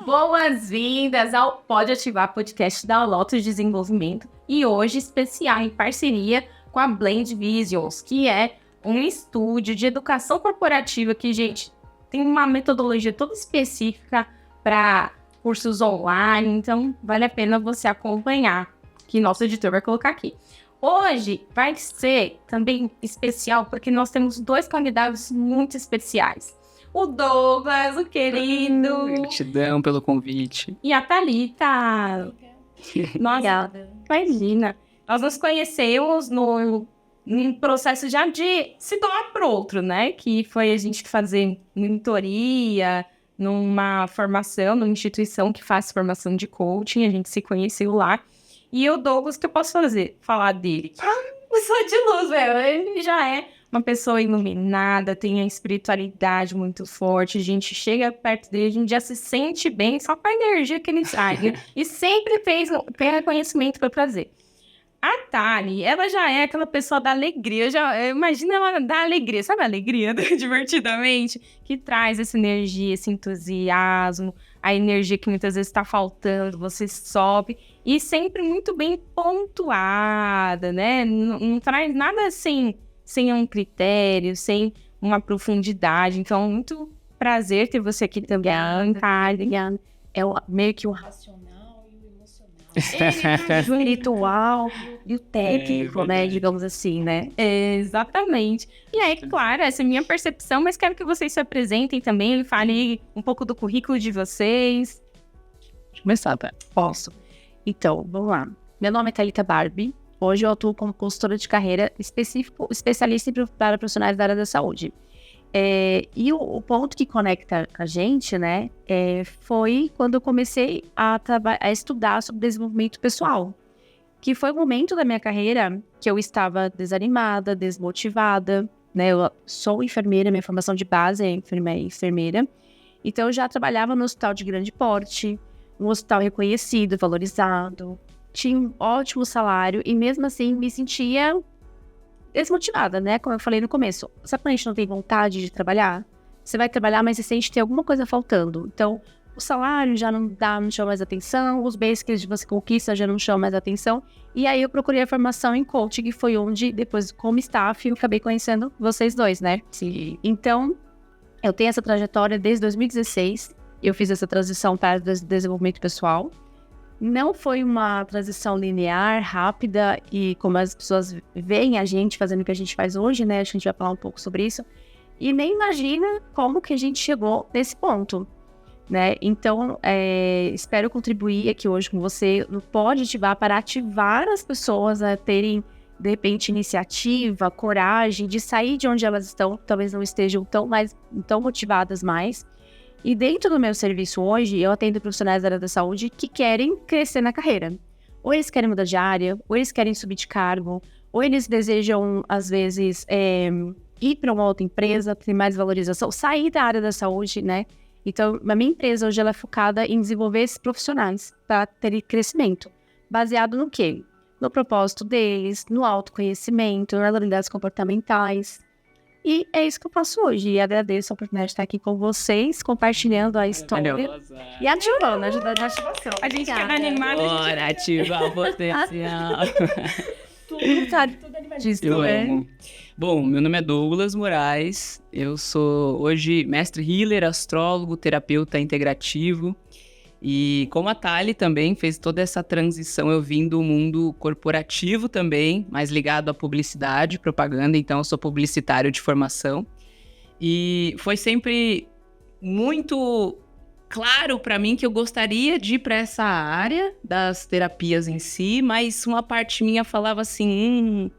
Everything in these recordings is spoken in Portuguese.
Boas-vindas ao Pode Ativar podcast da Lotus Desenvolvimento e hoje especial em parceria com a Blend Visions, que é um estúdio de educação corporativa que, gente, tem uma metodologia toda específica para cursos online, então vale a pena você acompanhar, que nosso editor vai colocar aqui. Hoje vai ser também especial porque nós temos dois convidados muito especiais. O Douglas, o querido. Gratidão pelo convite. E a Thalita. Nossa, imagina. Nós nos conhecemos num processo já de se doar para o outro, né? Que foi a gente fazer mentoria numa formação, numa instituição que faz formação de coaching. A gente se conheceu lá. E o Douglas, o que eu posso falar dele? Sou de luz, velho. Ele já é uma pessoa iluminada, tem a espiritualidade muito forte, a gente chega perto dele, a gente já se sente bem só com a energia que ele traz, e sempre tem reconhecimento para trazer. A Thali, ela já é aquela pessoa da alegria, imagina ela dar alegria, sabe a alegria divertidamente? Que traz essa energia, esse entusiasmo, a energia que muitas vezes está faltando, você sobe, e sempre muito bem pontuada, né? Não traz nada assim, sem um critério, sem uma profundidade. Então, muito prazer ter você aqui também. Obrigada. É meio que o racional e o emocional. O espiritual e o técnico, né? Digamos assim, né? Exatamente. E aí, claro, essa é a minha percepção, mas quero que vocês se apresentem também, falem um pouco do currículo de vocês. Deixa eu começar, tá? Posso. Então, vamos lá. Meu nome é Thalita Barbie. Hoje eu atuo como consultora de carreira especialista para profissionais da área da saúde. E o ponto que conecta a gente, né, foi quando eu comecei a estudar sobre desenvolvimento pessoal. Que foi o momento da minha carreira que eu estava desanimada, desmotivada, né? Eu sou enfermeira, minha formação de base é enfermeira. Então eu já trabalhava no hospital de grande porte, um hospital reconhecido, valorizado, tinha um ótimo salário e mesmo assim me sentia desmotivada, né? Como eu falei no começo. Sabe quando a gente não tem vontade de trabalhar? Você vai trabalhar, mas você sente que tem alguma coisa faltando. Então, o salário já não chama mais atenção, os bens que você conquista já não chamam mais atenção. E aí eu procurei a formação em coaching, que foi onde, depois, como staff, eu acabei conhecendo vocês dois, né? Sim. Então, eu tenho essa trajetória desde 2016. Eu fiz essa transição para desenvolvimento pessoal. Não foi uma transição linear, rápida, e como as pessoas veem a gente fazendo o que a gente faz hoje, né? Acho que a gente vai falar um pouco sobre isso. E nem imagina como que a gente chegou nesse ponto, né? Então, espero contribuir aqui hoje com você no Pode Ativar para ativar as pessoas a terem, de repente, iniciativa, coragem de sair de onde elas estão, talvez não estejam tão motivadas mais. E dentro do meu serviço hoje, eu atendo profissionais da área da saúde que querem crescer na carreira. Ou eles querem mudar de área, ou eles querem subir de cargo, ou eles desejam, às vezes, ir para uma outra empresa, ter mais valorização, sair da área da saúde, né? Então, a minha empresa hoje ela é focada em desenvolver esses profissionais para ter crescimento. Baseado no quê? No propósito deles, no autoconhecimento, nas habilidades comportamentais. E é isso que eu faço hoje. E agradeço a oportunidade de estar aqui com vocês, compartilhando a história. E ativando, ajudando na ativação. A gente quer animar. Bora ativar o potencial. Tudo animadíssimo. Eu amo. Bom, meu nome é Douglas Moraes. Eu sou hoje mestre healer, astrólogo, terapeuta integrativo. E como a Thali também fez toda essa transição, eu vim do mundo corporativo também, mais ligado à publicidade, propaganda, então eu sou publicitário de formação. E foi sempre muito claro para mim que eu gostaria de ir para essa área das terapias em si, mas uma parte minha falava assim,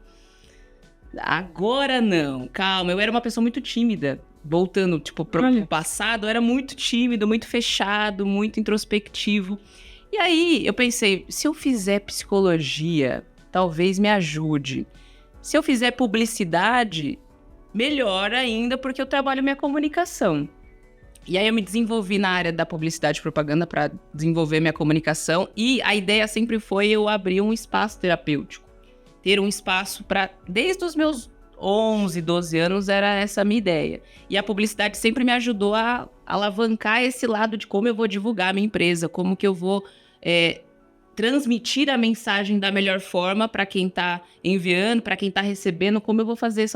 agora não, calma, eu era uma pessoa muito tímida. Voltando, pro passado, eu era muito tímido, muito fechado, muito introspectivo. E aí, eu pensei, se eu fizer psicologia, talvez me ajude. Se eu fizer publicidade, melhor ainda, porque eu trabalho minha comunicação. E aí, eu me desenvolvi na área da publicidade e propaganda para desenvolver minha comunicação. E a ideia sempre foi eu abrir um espaço terapêutico. Ter um espaço para, desde os meus 11, 12 anos era essa a minha ideia. E a publicidade sempre me ajudou a alavancar esse lado de como eu vou divulgar a minha empresa, como que eu vou transmitir a mensagem da melhor forma para quem está enviando, para quem está recebendo, como eu vou fazer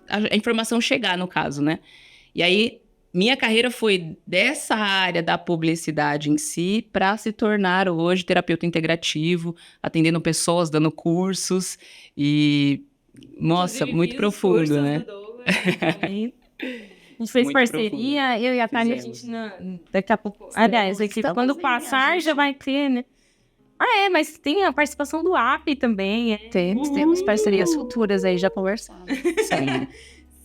a informação chegar, no caso, né? E aí, minha carreira foi dessa área da publicidade em si para se tornar hoje terapeuta integrativo, atendendo pessoas, dando cursos e... Nossa, muito profundo, né? A gente fez Muito parceria, profundo. eu e a Tânia, a gente daqui a pouco... Aliás, aqui, quando passar, já vai ter, né? Mas tem a participação do AP também. Temos parcerias futuras aí, já conversamos. Sim.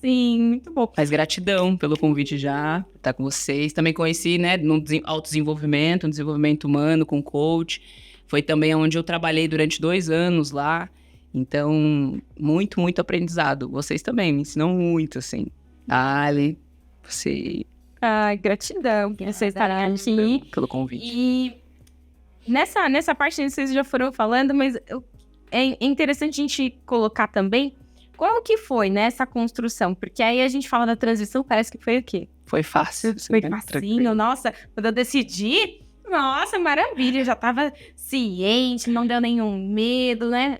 Sim, muito bom. Mas gratidão pelo convite já, estar com vocês. Também conheci, né, no autodesenvolvimento, no desenvolvimento humano, com coach. Foi também onde eu trabalhei durante 2 anos lá. Então, muito, muito aprendizado. Vocês também me ensinam muito, assim. Ali, você... Gratidão por vocês estarem aqui. Pelo convite. E nessa parte vocês já foram falando, mas é interessante a gente colocar também como que foi, né, essa construção. Porque aí a gente fala da transição, parece que foi o quê? Foi fácil. Foi né? facinho, Tranquilo. nossa, quando eu decidi, nossa, maravilha, eu já tava ciente, não deu nenhum medo, né?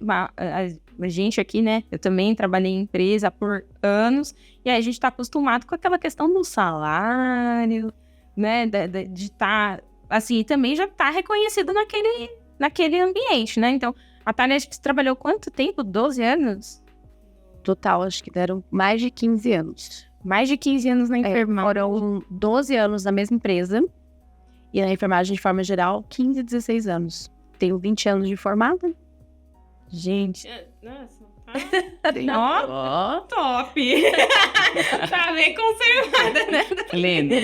A gente aqui, né, eu também trabalhei em empresa por anos, e aí a gente tá acostumado com aquela questão do salário, né, de estar, assim, e também já tá reconhecido naquele ambiente, né? Então, a Tânia, acho que você trabalhou quanto tempo? 12 anos? Total, acho que deram mais de 15 anos. Mais de 15 anos na enfermagem. Foram 12 anos na mesma empresa. E na enfermagem, de forma geral, 15, 16 anos. Tenho 20 anos de formada. Gente, nossa, Ó, top! Tá bem conservada, né? Lendo.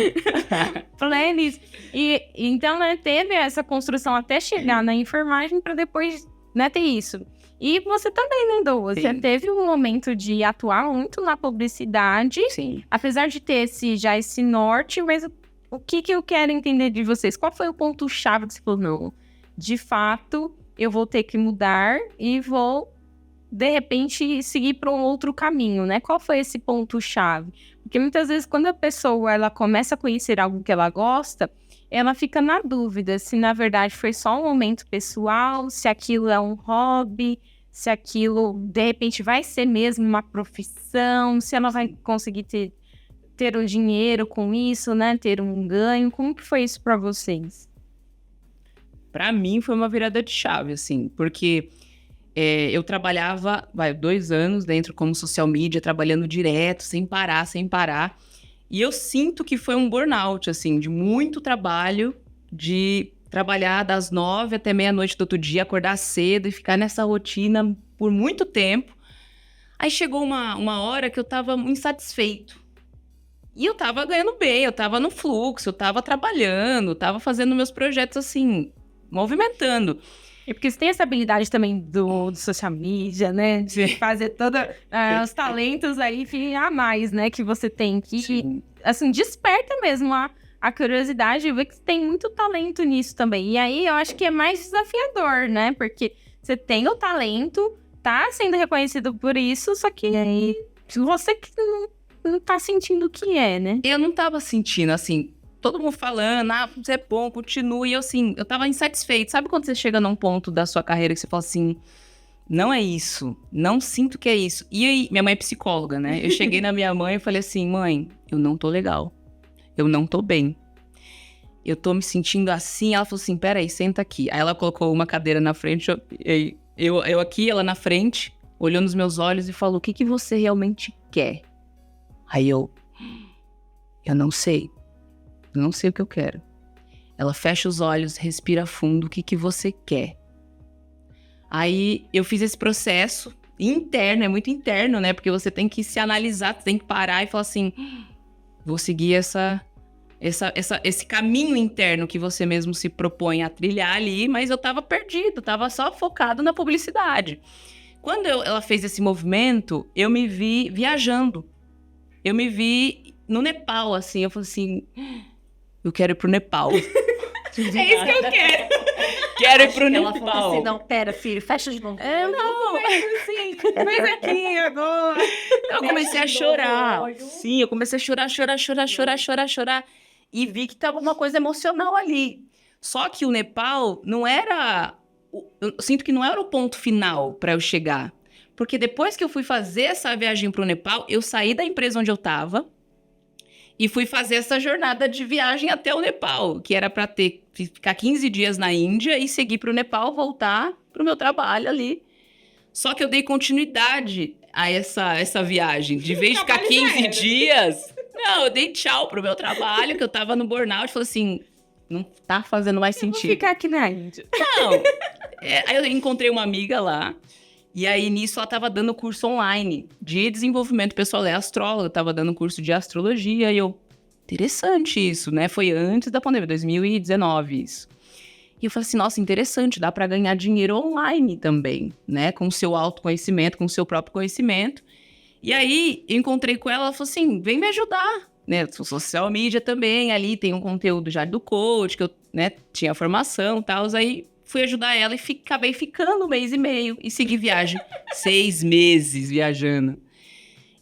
Plenis. E então, né, teve essa construção até chegar na enfermagem para depois, né, ter isso. E você também, né, Douglas? Você Sim. teve um momento de atuar muito na publicidade, Sim. apesar de ter esse norte, mas o que eu quero entender de vocês? Qual foi o ponto-chave que você falou, não, de fato, eu vou ter que mudar e vou, de repente, seguir para um outro caminho, né? Qual foi esse ponto-chave? Porque muitas vezes, quando a pessoa ela começa a conhecer algo que ela gosta, ela fica na dúvida se, na verdade, foi só um momento pessoal, se aquilo é um hobby, se aquilo, de repente, vai ser mesmo uma profissão, se ela vai conseguir ter um dinheiro com isso, né? Ter um ganho. Como que foi isso para vocês? Pra mim, foi uma virada de chave, assim, porque eu trabalhava, 2 anos dentro como social media, trabalhando direto, sem parar. E eu sinto que foi um burnout, assim, de muito trabalho, de trabalhar das 9 até meia-noite do outro dia, acordar cedo e ficar nessa rotina por muito tempo. Aí chegou uma hora que eu tava insatisfeito. E eu tava ganhando bem, eu tava no fluxo, eu tava trabalhando, tava fazendo meus projetos, assim, movimentando. É porque você tem essa habilidade também do social media, né? De fazer todos os talentos aí a mais, né? Que você tem. Que, assim, desperta mesmo a curiosidade e ver que tem muito talento nisso também. E aí, eu acho que é mais desafiador, né? Porque você tem o talento, tá sendo reconhecido por isso, só que aí você que não tá sentindo o que é, né? Eu não tava sentindo, assim... Todo mundo falando, você é bom, continue. E eu, assim, eu tava insatisfeito. Sabe quando você chega num ponto da sua carreira que você fala assim, não é isso, não sinto que é isso. E aí, minha mãe é psicóloga, né? Eu cheguei na minha mãe e falei assim, mãe, eu não tô legal. Eu não tô bem. Eu tô me sentindo assim. Ela falou assim, peraí, senta aqui. Aí ela colocou uma cadeira na frente, eu aqui, ela na frente, olhou nos meus olhos e falou, o que você realmente quer? Aí eu não sei. Eu não sei o que eu quero. Ela fecha os olhos, respira fundo. O que você quer? Aí eu fiz esse processo interno, é muito interno, né? Porque você tem que se analisar, você tem que parar e falar assim, vou seguir esse caminho interno que você mesmo se propõe a trilhar ali, mas eu tava perdido, tava só focado na publicidade. Quando ela fez esse movimento, eu me vi viajando. Eu me vi no Nepal, assim, eu falei assim... Eu quero ir pro Nepal. É isso que eu quero. Quero ir pro Ela falou Nepal. assim, não, pera, filho, fecha de novo. Não, assim, mas aqui agora. Eu comecei a chorar. Sim, eu comecei a chorar. E vi que tava uma coisa emocional ali. Só que o Nepal não era... Eu sinto que não era o ponto final para eu chegar. Porque depois que eu fui fazer essa viagem pro Nepal, eu saí da empresa onde eu tava e fui fazer essa jornada de viagem até o Nepal, que era para ficar 15 dias na Índia e seguir pro Nepal, voltar pro meu trabalho ali. Só que eu dei continuidade a essa viagem. De vez de ficar 15 dias, não, eu dei tchau pro meu trabalho, que eu tava no burnout, falei assim, não tá fazendo mais Vou sentido. ficar aqui na Índia. Não. Aí eu encontrei uma amiga lá, e aí nisso ela tava dando curso online de desenvolvimento pessoal, ela é astróloga, tava dando curso de astrologia, e eu, interessante isso, né? Foi antes da pandemia, 2019 isso. E eu falei assim, nossa, interessante, dá para ganhar dinheiro online também, né? Com o seu autoconhecimento, com o seu próprio conhecimento. E aí eu encontrei com ela, ela falou assim, vem me ajudar, né? Social media também, ali tem um conteúdo já do coach, que eu, né, tinha formação e tal, aí fui ajudar ela e acabei ficando 1 mês e meio e segui viagem. 6 meses viajando.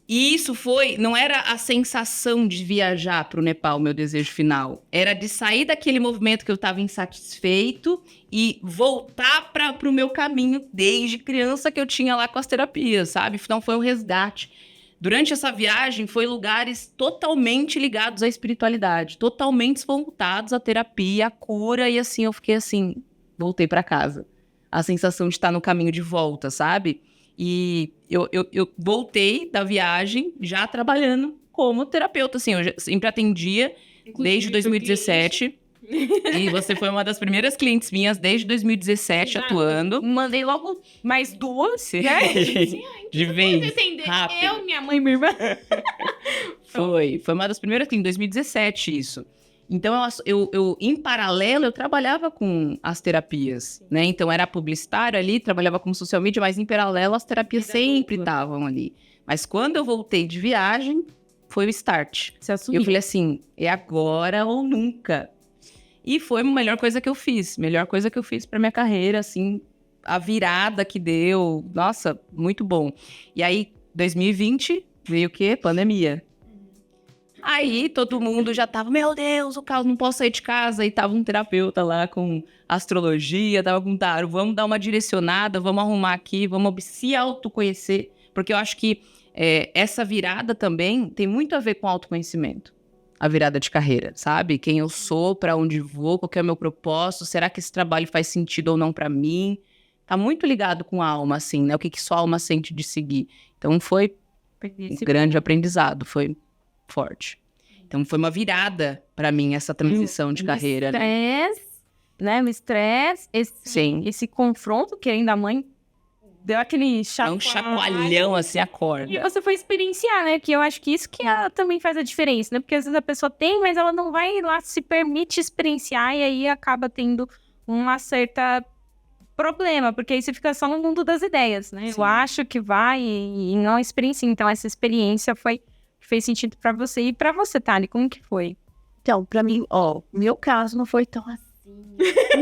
E isso não era a sensação de viajar para o Nepal, meu desejo final. Era de sair daquele movimento que eu estava insatisfeito e voltar para o meu caminho desde criança que eu tinha lá com as terapias, sabe? Então foi um resgate. Durante essa viagem, foi lugares totalmente ligados à espiritualidade, totalmente voltados à terapia, à cura, e assim, eu fiquei assim, voltei para casa. A sensação de estar no caminho de volta, sabe? E eu voltei da viagem já trabalhando como terapeuta, assim, eu sempre atendia desde 2017. E você foi uma das primeiras clientes minhas desde 2017 atuando. Mandei logo mais 2, né? De vez, Entender. rápido. Eu, minha mãe e minha irmã. Foi uma das primeiras clientes, em 2017 isso. Então, eu em paralelo, eu trabalhava com as terapias, né? Então, era publicitário ali, trabalhava com social media, mas em paralelo, as terapias sempre estavam ali. Mas quando eu voltei de viagem, foi o start. Se assumiu. Eu falei assim, é agora ou nunca. E foi a melhor coisa que eu fiz para minha carreira, assim, a virada que deu, nossa, muito bom. E aí, 2020, veio o quê? Pandemia. Aí, todo mundo já tava, meu Deus, o caos, não posso sair de casa. E tava um terapeuta lá com astrologia, tava com tarô, vamos dar uma direcionada, vamos arrumar aqui, vamos se autoconhecer. Porque eu acho que essa virada também tem muito a ver com autoconhecimento. A virada de carreira, sabe? Quem eu sou, para onde vou, qual que é o meu propósito, será que esse trabalho faz sentido ou não para mim? Tá muito ligado com a alma, assim, né? O que sua alma sente de seguir. Então, foi um grande aprendizado, foi forte. Então, foi uma virada para mim, essa transição de carreira. O estresse, esse confronto que ainda a mãe deu aquele chacoalhão. Um chacoalhão, assim, acorda. E você foi experienciar, né? Que eu acho que isso que também faz a diferença, né? Porque às vezes a pessoa tem, mas ela não vai lá, se permite experienciar e aí acaba tendo uma certa problema, porque aí você fica só no mundo das ideias, né? Sim. Eu acho que vai e não experiencia. Então, essa experiência fez sentido pra você. E pra você, Thali, como que foi? Então, pra mim, meu caso não foi tão assim.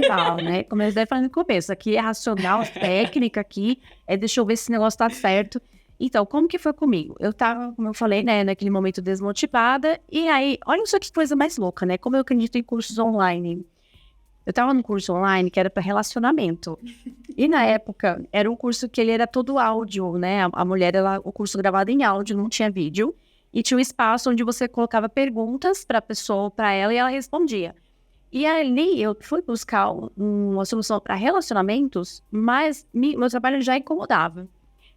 Não, né? Como eu falei no começo, aqui é racional, técnica aqui, deixa eu ver se esse negócio tá certo. Então, como que foi comigo? Eu tava, como eu falei, né, naquele momento desmotivada, e aí, olha só que coisa mais louca, né? Como eu acredito em cursos online. Eu tava num curso online que era para relacionamento. E na época, era um curso que ele era todo áudio, né? A mulher, o curso gravado em áudio, não tinha vídeo. E tinha um espaço onde você colocava perguntas para a pessoa, para ela, e ela respondia. E ali eu fui buscar uma solução para relacionamentos, mas meu trabalho já incomodava.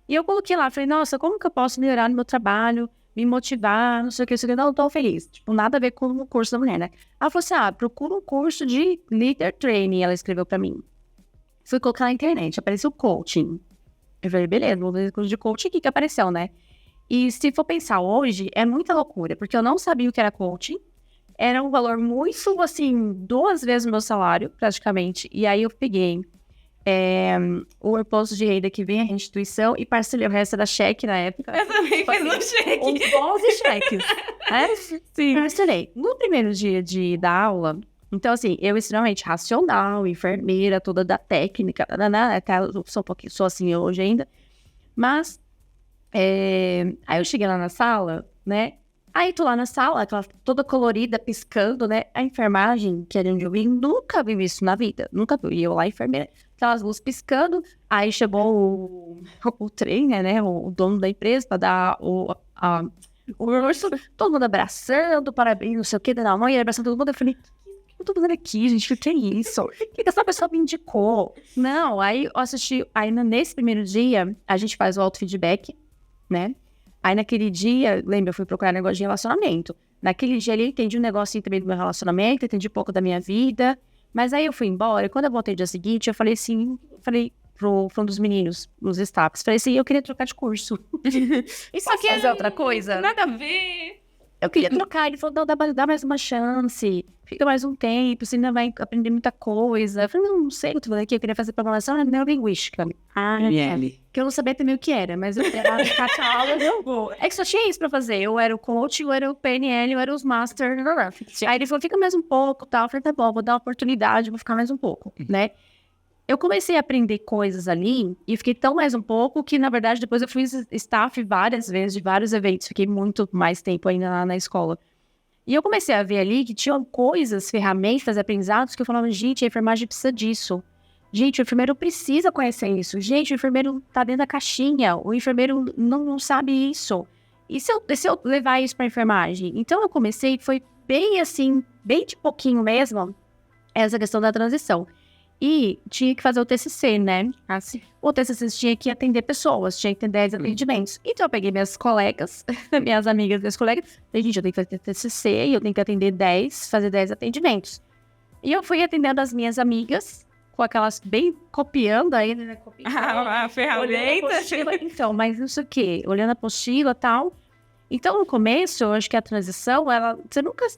E eu coloquei lá, falei, nossa, como que eu posso melhorar no meu trabalho, me motivar, não sei o que, não estou feliz. Tipo, nada a ver com o curso da mulher, né? Ela falou assim, procura um curso de leader training, ela escreveu para mim. Fui colocar na internet, apareceu coaching. Eu falei, beleza, vou ver o curso de coaching, o que apareceu, né? E se for pensar hoje, é muita loucura, porque eu não sabia o que era coaching. Era um valor muito, assim, 2 vezes o meu salário, praticamente. E aí eu peguei o imposto de renda que vem a restituição e parcelei o resto da cheque na época. Eu também fiz no cheque. Uns 12 cheques. Sim. Parcelei. No primeiro dia da aula, Então, assim, eu extremamente racional, enfermeira, toda da técnica, até eu sou um pouquinho, sou assim hoje ainda. Mas, aí eu cheguei lá na sala, né? Aí tô lá na sala, aquela toda colorida, piscando, né? A enfermagem, que era onde eu vim, nunca vi isso na vida. Nunca vi. E eu lá, enfermeira, aquelas luzes piscando. Aí chegou o trainer, né? O dono da empresa, pra dar o todo mundo abraçando, parabéns, não sei o que, dando a mão, e ele abraçando todo mundo. Eu falei, o que eu tô fazendo aqui, gente? O que é isso? O que essa pessoa me indicou? Não, aí eu assisti, aí nesse primeiro dia, a gente faz o auto-feedback, né? Aí naquele dia, lembra, eu fui procurar negócio de relacionamento. Naquele dia ali, eu entendi um negocinho também do meu relacionamento, entendi um pouco da minha vida. Mas aí eu fui embora, e quando eu voltei no dia seguinte, eu falei assim, pro um dos meninos, nos staffs, falei assim, eu queria trocar de curso. Isso Posso aqui fazer outra coisa? Nada a ver. Eu queria trocar, ele falou, não, dá mais uma chance, fica mais um tempo, você ainda vai aprender muita coisa. Eu falei, não sei o que eu tô fazendo aqui, eu queria fazer programação na neurolinguística. ML. Que eu não sabia também o que era, mas eu era a aula, eu vou. É que só tinha isso pra fazer, eu era o coach, eu era o PNL, eu era os master. Aí ele falou, fica mais um pouco, tal. Eu falei, tá bom, vou dar uma oportunidade, vou ficar mais um pouco, né? Eu comecei a aprender coisas ali e fiquei tão mais um pouco que, na verdade, depois eu fui staff várias vezes de vários eventos. Fiquei muito mais tempo ainda lá na escola. E eu comecei a ver ali que tinham coisas, ferramentas, aprendizados que eu falava, gente, a enfermagem precisa disso. Gente, o enfermeiro precisa conhecer isso. Gente, o enfermeiro tá dentro da caixinha. O enfermeiro não sabe isso. E se eu levar isso pra enfermagem? Então eu comecei, foi bem assim, bem de pouquinho mesmo, essa questão da transição. E tinha que fazer o TCC, né? Assim, o TCC tinha que atender pessoas, tinha que ter 10 atendimentos. Então eu peguei minhas colegas, minhas amigas, meus colegas, falei, gente, eu tenho que fazer TCC, eu tenho que atender 10, fazer 10 atendimentos. E eu fui atendendo as minhas amigas, com aquelas bem copiando ainda, né? A ferramenta. Então, mas não sei o quê, olhando a apostila e tal. Então, no começo, eu acho que a transição,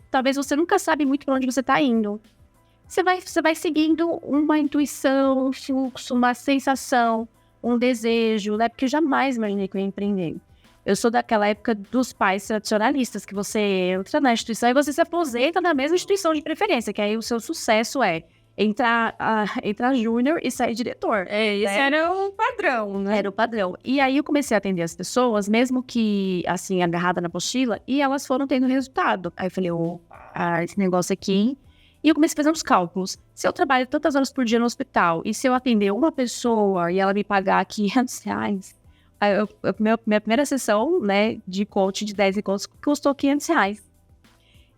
talvez você nunca sabe muito para onde você tá indo. Você vai seguindo uma intuição, um fluxo, uma sensação, um desejo, né? Porque eu jamais imaginei que eu ia empreender. Eu sou daquela época dos pais tradicionalistas, que você entra na instituição e você se aposenta na mesma instituição de preferência, que aí o seu sucesso é entrar júnior e sair diretor. Esse era o padrão, né? Era o padrão. E aí eu comecei a atender as pessoas, mesmo que, assim, agarrada na apostila, e elas foram tendo resultado. Aí eu falei, esse negócio aqui... E eu comecei a fazer uns cálculos. Se eu trabalho tantas horas por dia no hospital, e se eu atender uma pessoa e ela me pagar R$500, minha primeira sessão, né, de coaching de 10 encontros custou R$500.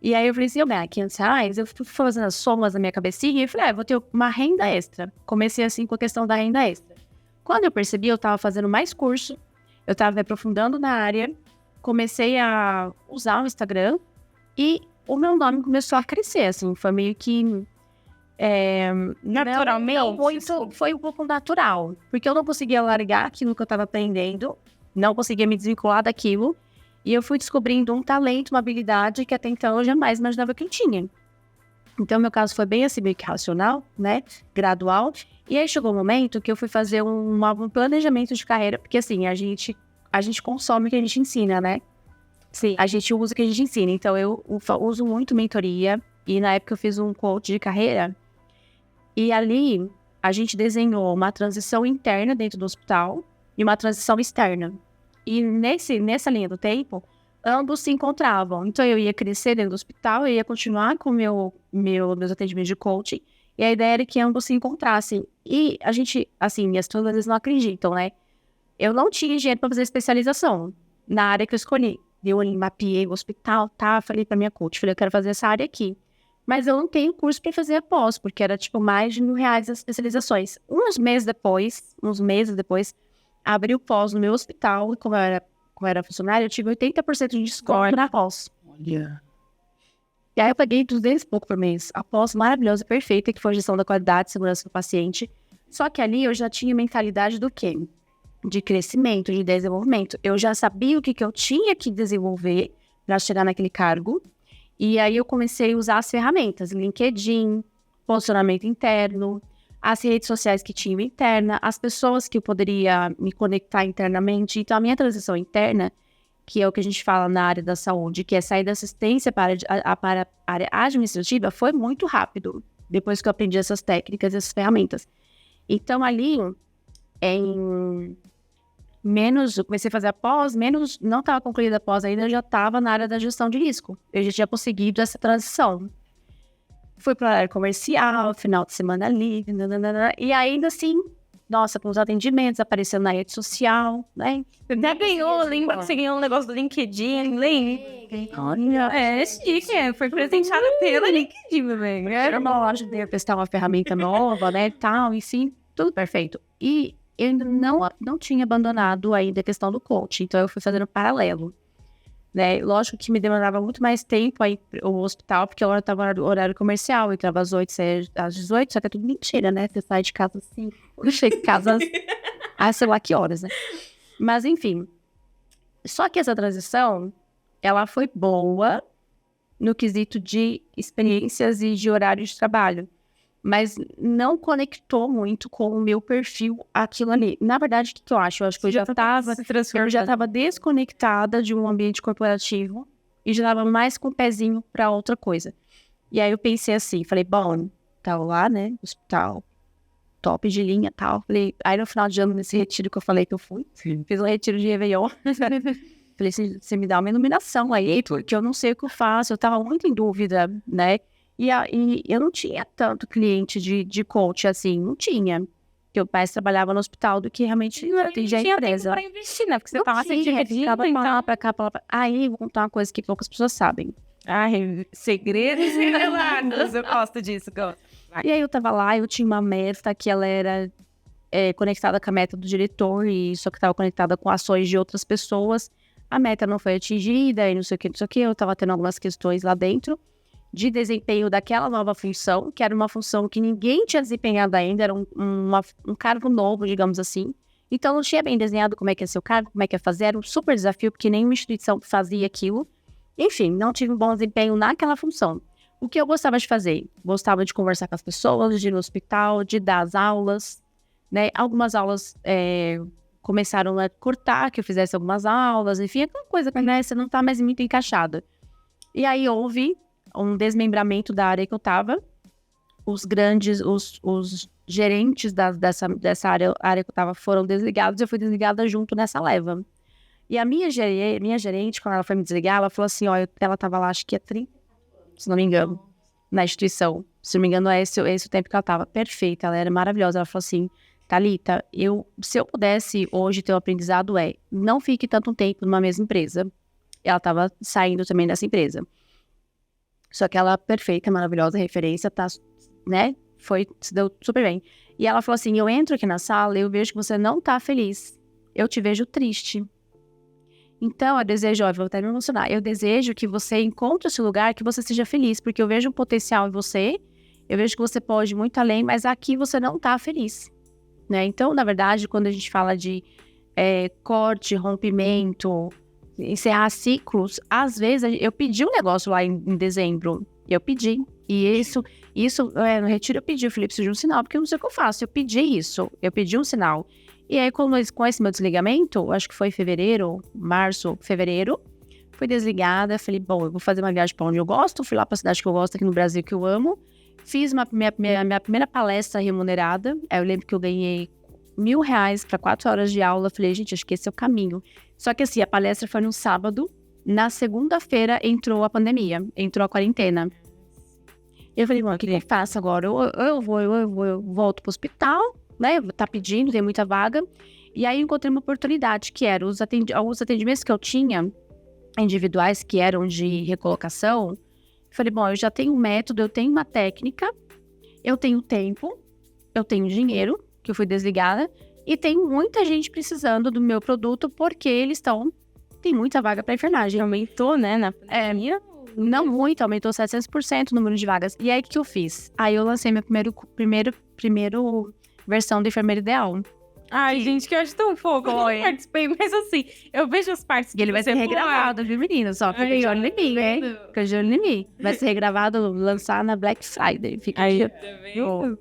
E aí eu falei assim, eu ganhar R$500, eu fui fazendo as somas na minha cabecinha e falei, vou ter uma renda extra. Comecei assim com a questão da renda extra. Quando eu percebi, eu estava fazendo mais curso, eu estava me aprofundando na área, comecei a usar o Instagram e o meu nome começou a crescer, assim, foi meio que... naturalmente? Foi um pouco natural, porque eu não conseguia largar aquilo que eu estava aprendendo, não conseguia me desvincular daquilo, e eu fui descobrindo um talento, uma habilidade que até então eu jamais imaginava que eu tinha. Então, meu caso foi bem assim, meio que racional, né, gradual, e aí chegou um momento que eu fui fazer um planejamento de carreira, porque assim, a gente consome o que a gente ensina, né? Sim. A gente usa o que a gente ensina. Então, eu uso muito mentoria. E na época eu fiz um coach de carreira. E ali, a gente desenhou uma transição interna dentro do hospital e uma transição externa. E nessa linha do tempo, ambos se encontravam. Então, eu ia crescer dentro do hospital, eu ia continuar com meus atendimentos de coaching. E a ideia era que ambos se encontrassem. E a gente, assim, minhas turmas às vezes não acreditam, né? Eu não tinha dinheiro para fazer especialização na área que eu escolhi. Eu mapeei o hospital, falei pra minha coach, eu quero fazer essa área aqui. Mas eu não tenho curso para fazer após, porque era tipo mais de R$1.000 as especializações. Uns meses depois, abri o pós no meu hospital, e como eu era funcionária, eu tive 80% de desconto na pós. Olha. E aí eu paguei 200 e pouco por mês. A pós maravilhosa, perfeita, que foi a gestão da qualidade e segurança do paciente. Só que ali eu já tinha mentalidade do quê? De crescimento, de desenvolvimento. Eu já sabia o que eu tinha que desenvolver para chegar naquele cargo. E aí eu comecei a usar as ferramentas, LinkedIn, posicionamento interno, as redes sociais que tinham interna, as pessoas que eu poderia me conectar internamente. Então, a minha transição interna, que é o que a gente fala na área da saúde, que é sair da assistência para a área administrativa, foi muito rápido, depois que eu aprendi essas técnicas, essas ferramentas. Então, ali, eu comecei a fazer a pós, não estava concluída a pós ainda, eu já estava na área da gestão de risco. Eu já tinha conseguido essa transição. Fui para a área comercial, final de semana livre, e ainda assim, nossa, com os atendimentos, aparecendo na rede social, né? Você até ganhou, lembra que você ganhou um negócio do LinkedIn, lembra? Olha, chique, foi presenteada pelo LinkedIn, meu bem. era uma loja de testar uma ferramenta nova, né, tal, e sim, tudo perfeito. E eu ainda não tinha abandonado ainda a questão do coaching, então eu fui fazendo paralelo, né? Lógico que me demandava muito mais tempo aí o hospital, porque eu estava no horário comercial, eu entrava às 8, saía às 18, só que é tudo mentira, né? Você sai de casa assim, eu chego em casa às sei lá que horas, né? Mas enfim, só que essa transição, ela foi boa no quesito de experiências e de horário de trabalho, mas não conectou muito com o meu perfil aquilo ali. Na verdade, o que eu acho? Eu acho que eu já estava desconectada de um ambiente corporativo e já estava mais com o pezinho para outra coisa. E aí eu pensei assim, falei, bom, tava lá, né, hospital, top de linha e tal. Falei, aí no final de ano, nesse retiro que eu falei que eu fui, fiz um retiro de Réveillon. Falei, você me dá uma iluminação aí, porque eu não sei o que eu faço, eu tava muito em dúvida, né? E eu não tinha tanto cliente de coach, assim, não tinha. Porque eu mais trabalhava no hospital do que realmente atendia a empresa. Tempo pra investir, né? Porque você Não tava tinha, se ficava dividindo, pra lá, pra cá, pra lá. Aí, vou contar uma coisa que poucas pessoas sabem. Ai, segredos revelados. Eu gosto disso, gosto. E aí, eu tava lá, eu tinha uma meta que ela era conectada com a meta do diretor, e só que estava conectada com ações de outras pessoas. A meta não foi atingida, e não sei o que. Eu tava tendo algumas questões lá dentro de desempenho daquela nova função, que era uma função que ninguém tinha desempenhado ainda, era um cargo novo, digamos assim. Então, não tinha bem desenhado como é que ia ser o cargo, como é que ia fazer, era um super desafio, porque nenhuma instituição fazia aquilo. Enfim, não tive um bom desempenho naquela função. O que eu gostava de fazer? Gostava de conversar com as pessoas, de ir no hospital, de dar as aulas, né? Algumas aulas começaram a cortar, que eu fizesse algumas aulas, enfim, aquela coisa que, né, você não tá mais muito encaixada. E aí houve um desmembramento da área que eu tava. Os gerentes dessa área que eu tava foram desligados, eu fui desligada junto nessa leva. E a minha gerente, quando ela foi me desligar, ela falou assim, ó, ela tava lá, acho que há 30, se não me engano, na instituição. Se não me engano, é esse o tempo que ela tava. Perfeita, ela era maravilhosa. Ela falou assim, Thalita, se eu pudesse hoje ter um aprendizado não fique tanto tempo numa mesma empresa. Ela tava saindo também dessa empresa. Só que ela, perfeita, maravilhosa, referência, tá, né, se deu super bem. E ela falou assim, eu entro aqui na sala, eu vejo que você não tá feliz. Eu te vejo triste. Então, eu desejo, vou até me emocionar, eu desejo que você encontre o seu lugar, que você seja feliz, porque eu vejo um potencial em você, eu vejo que você pode ir muito além, mas aqui você não tá feliz, né? Então, na verdade, quando a gente fala de corte, rompimento, encerrar ciclos, às vezes, eu pedi um negócio lá em dezembro, eu pedi, e isso no retiro eu pedi, eu falei, preciso de um sinal, porque eu não sei o que eu faço, eu pedi isso, eu pedi um sinal. E aí, com esse meu desligamento, acho que foi março, fevereiro, fui desligada, falei, bom, eu vou fazer uma viagem para onde eu gosto, fui lá para a cidade que eu gosto, aqui no Brasil, que eu amo, fiz minha primeira palestra remunerada, aí eu lembro que eu ganhei R$1.000 para 4 horas de aula, falei, gente, acho que esse é o caminho. Só que assim, a palestra foi no sábado, na segunda-feira entrou a pandemia, entrou a quarentena. Eu falei, bom, o que eu faço agora? Eu volto pro hospital, né, tá pedindo, tem muita vaga. E aí eu encontrei uma oportunidade, que era alguns atendimentos que eu tinha, individuais, que eram de recolocação. Eu falei, bom, eu já tenho um método, eu tenho uma técnica, eu tenho tempo, eu tenho dinheiro, que eu fui desligada, e tem muita gente precisando do meu produto, porque tem muita vaga para enfermagem. Aumentou, né, na pandemia? Não muito, aumentou 700% o número de vagas. E aí, o que eu fiz? Aí eu lancei minha primeira versão do Enfermeiro Ideal. Ai, gente, que eu acho tão fofo. Eu não participei, mas assim, eu vejo as partes E ele vai ser regravado, viu, menino? Só fica de olho em mim, hein? Fica de olho em mim. Vai ser regravado, lançar na Black Friday. Fica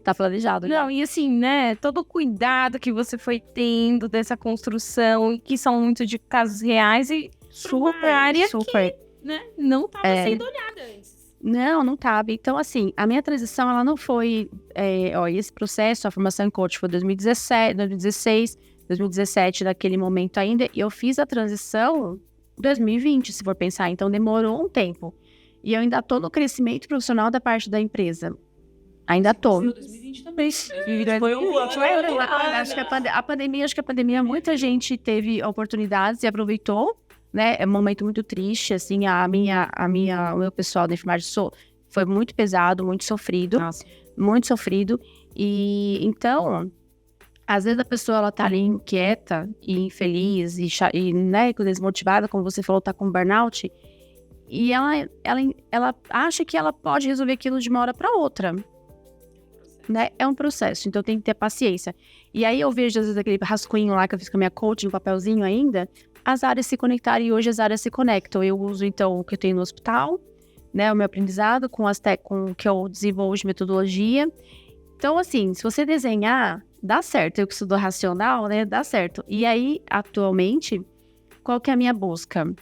tá planejado. Não, e assim, né, todo o cuidado que você foi tendo dessa construção, e que são muito de casos reais, e uma área super. que, né, não estava sendo olhada antes. Não cabe. Então, assim, a minha transição, ela não foi... esse processo, a formação em coach foi 2017, 2016, 2017, naquele momento ainda. E eu fiz a transição em 2020, se for pensar. Então, demorou um tempo. E eu ainda tô no crescimento profissional da parte da empresa. Ainda tô. 2020 também. 2020 foi um ano. Acho que a pandemia, muita gente teve oportunidades e aproveitou, né? É um momento muito triste, assim, o meu pessoal da enfermagem foi muito pesado, muito sofrido. Nossa. Muito sofrido. E, então, às vezes a pessoa, ela tá ali inquieta e infeliz e né, desmotivada, como você falou, tá com burnout. E ela acha que ela pode resolver aquilo de uma hora para outra. Né? É um processo, então tem que ter paciência. E aí eu vejo, às vezes, aquele rascunho lá que eu fiz com a minha coach, no papelzinho ainda, as áreas se conectaram e hoje as áreas se conectam. Eu uso, então, o que eu tenho no hospital, né, o meu aprendizado com o que eu desenvolvo de metodologia. Então, assim, se você desenhar, dá certo. Eu que estudo racional, né, dá certo. E aí, atualmente, qual que é a minha busca?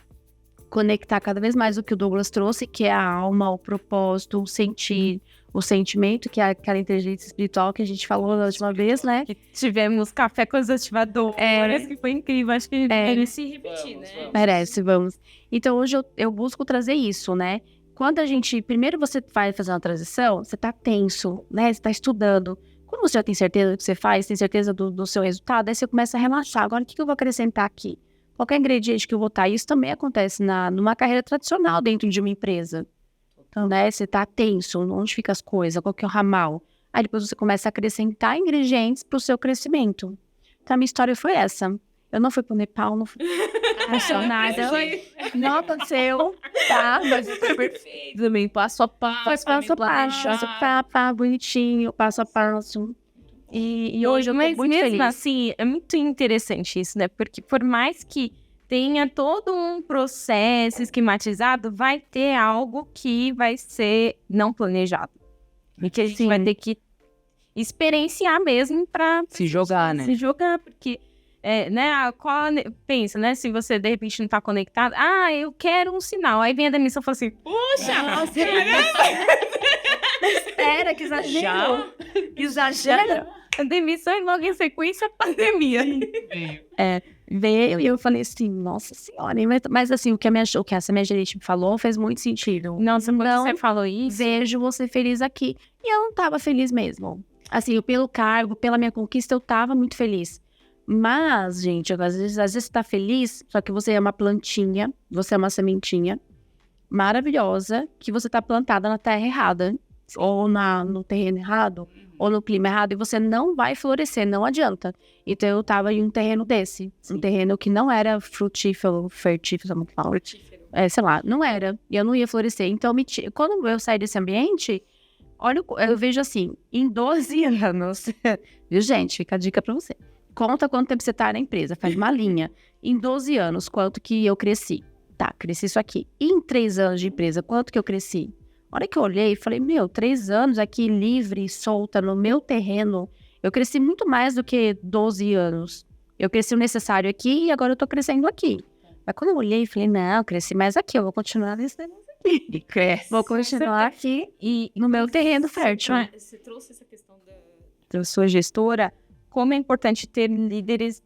Conectar cada vez mais o que o Douglas trouxe, que é a alma, o propósito, o sentir, o sentimento, que é aquela inteligência espiritual que a gente falou na última vez, né? Que tivemos café com os ativadores, que foi incrível. Acho que merece repetir, né? Merece, vamos. Então, hoje eu busco trazer isso, né? Quando primeiro você vai fazer uma transição, você tá tenso, né? Você tá estudando. Quando você já tem certeza do que você faz, tem certeza do seu resultado, aí você começa a relaxar. Agora, o que eu vou acrescentar aqui? Qualquer ingrediente que eu botar, isso também acontece numa carreira tradicional dentro de uma empresa. Então, né, você tá tenso, onde ficam as coisas, qual que é o ramal. Aí depois você começa a acrescentar ingredientes pro seu crescimento. Então, a minha história foi essa. Eu não fui pro Nepal, não fui nada. Não aconteceu, tá? Mas foi perfeito também, passo a passo. Foi passo a passo, bonitinho, passo a passo. E hoje eu tô muito mesmo feliz. assim, é muito interessante isso, né? Porque por mais que tenha todo um processo esquematizado, vai ter algo que vai ser não planejado. E que a gente vai ter que experienciar mesmo pra se jogar, né? Se jogar, porque, né, pensa, né, se você de repente não tá conectado, eu quero um sinal. Aí vem a demissão e fala assim, puxa, Nossa, espera, que exagero. Exagero. A demissão e logo em sequência a pandemia. Veio e eu falei assim, nossa senhora, hein? Mas assim, o que essa minha gerente me falou fez muito sentido. Nossa, quando você falou isso, vejo você feliz aqui. E eu não tava feliz mesmo. Assim, pelo cargo, pela minha conquista, eu tava muito feliz. Mas, gente, às vezes você tá feliz, só que você é uma plantinha, você é uma sementinha maravilhosa, que você tá plantada na terra errada, ou no terreno errado, ou no clima errado, e você não vai florescer, não adianta. Então, eu tava em um terreno desse. Sim. Um terreno que não era fértil, como que fala? Sei lá, não era. E eu não ia florescer. Então, quando eu saí desse ambiente, olha, eu vejo assim, em 12 anos, viu, gente? Fica a dica pra você. Conta quanto tempo você tá na empresa, faz uma linha. Em 12 anos, quanto que eu cresci? Tá, cresci isso aqui. E em 3 anos de empresa, quanto que eu cresci? A hora que eu olhei, falei, 3 anos aqui livre, solta, no meu terreno, eu cresci muito mais do que 12 anos. Eu cresci o necessário aqui e agora eu tô crescendo aqui. Mas quando eu olhei, falei, não, eu cresci mais aqui, eu vou continuar nesse negócio aqui. E cresce. Vou continuar aqui e no meu terreno fértil. Você trouxe essa questão da sua gestora, como é importante ter líderes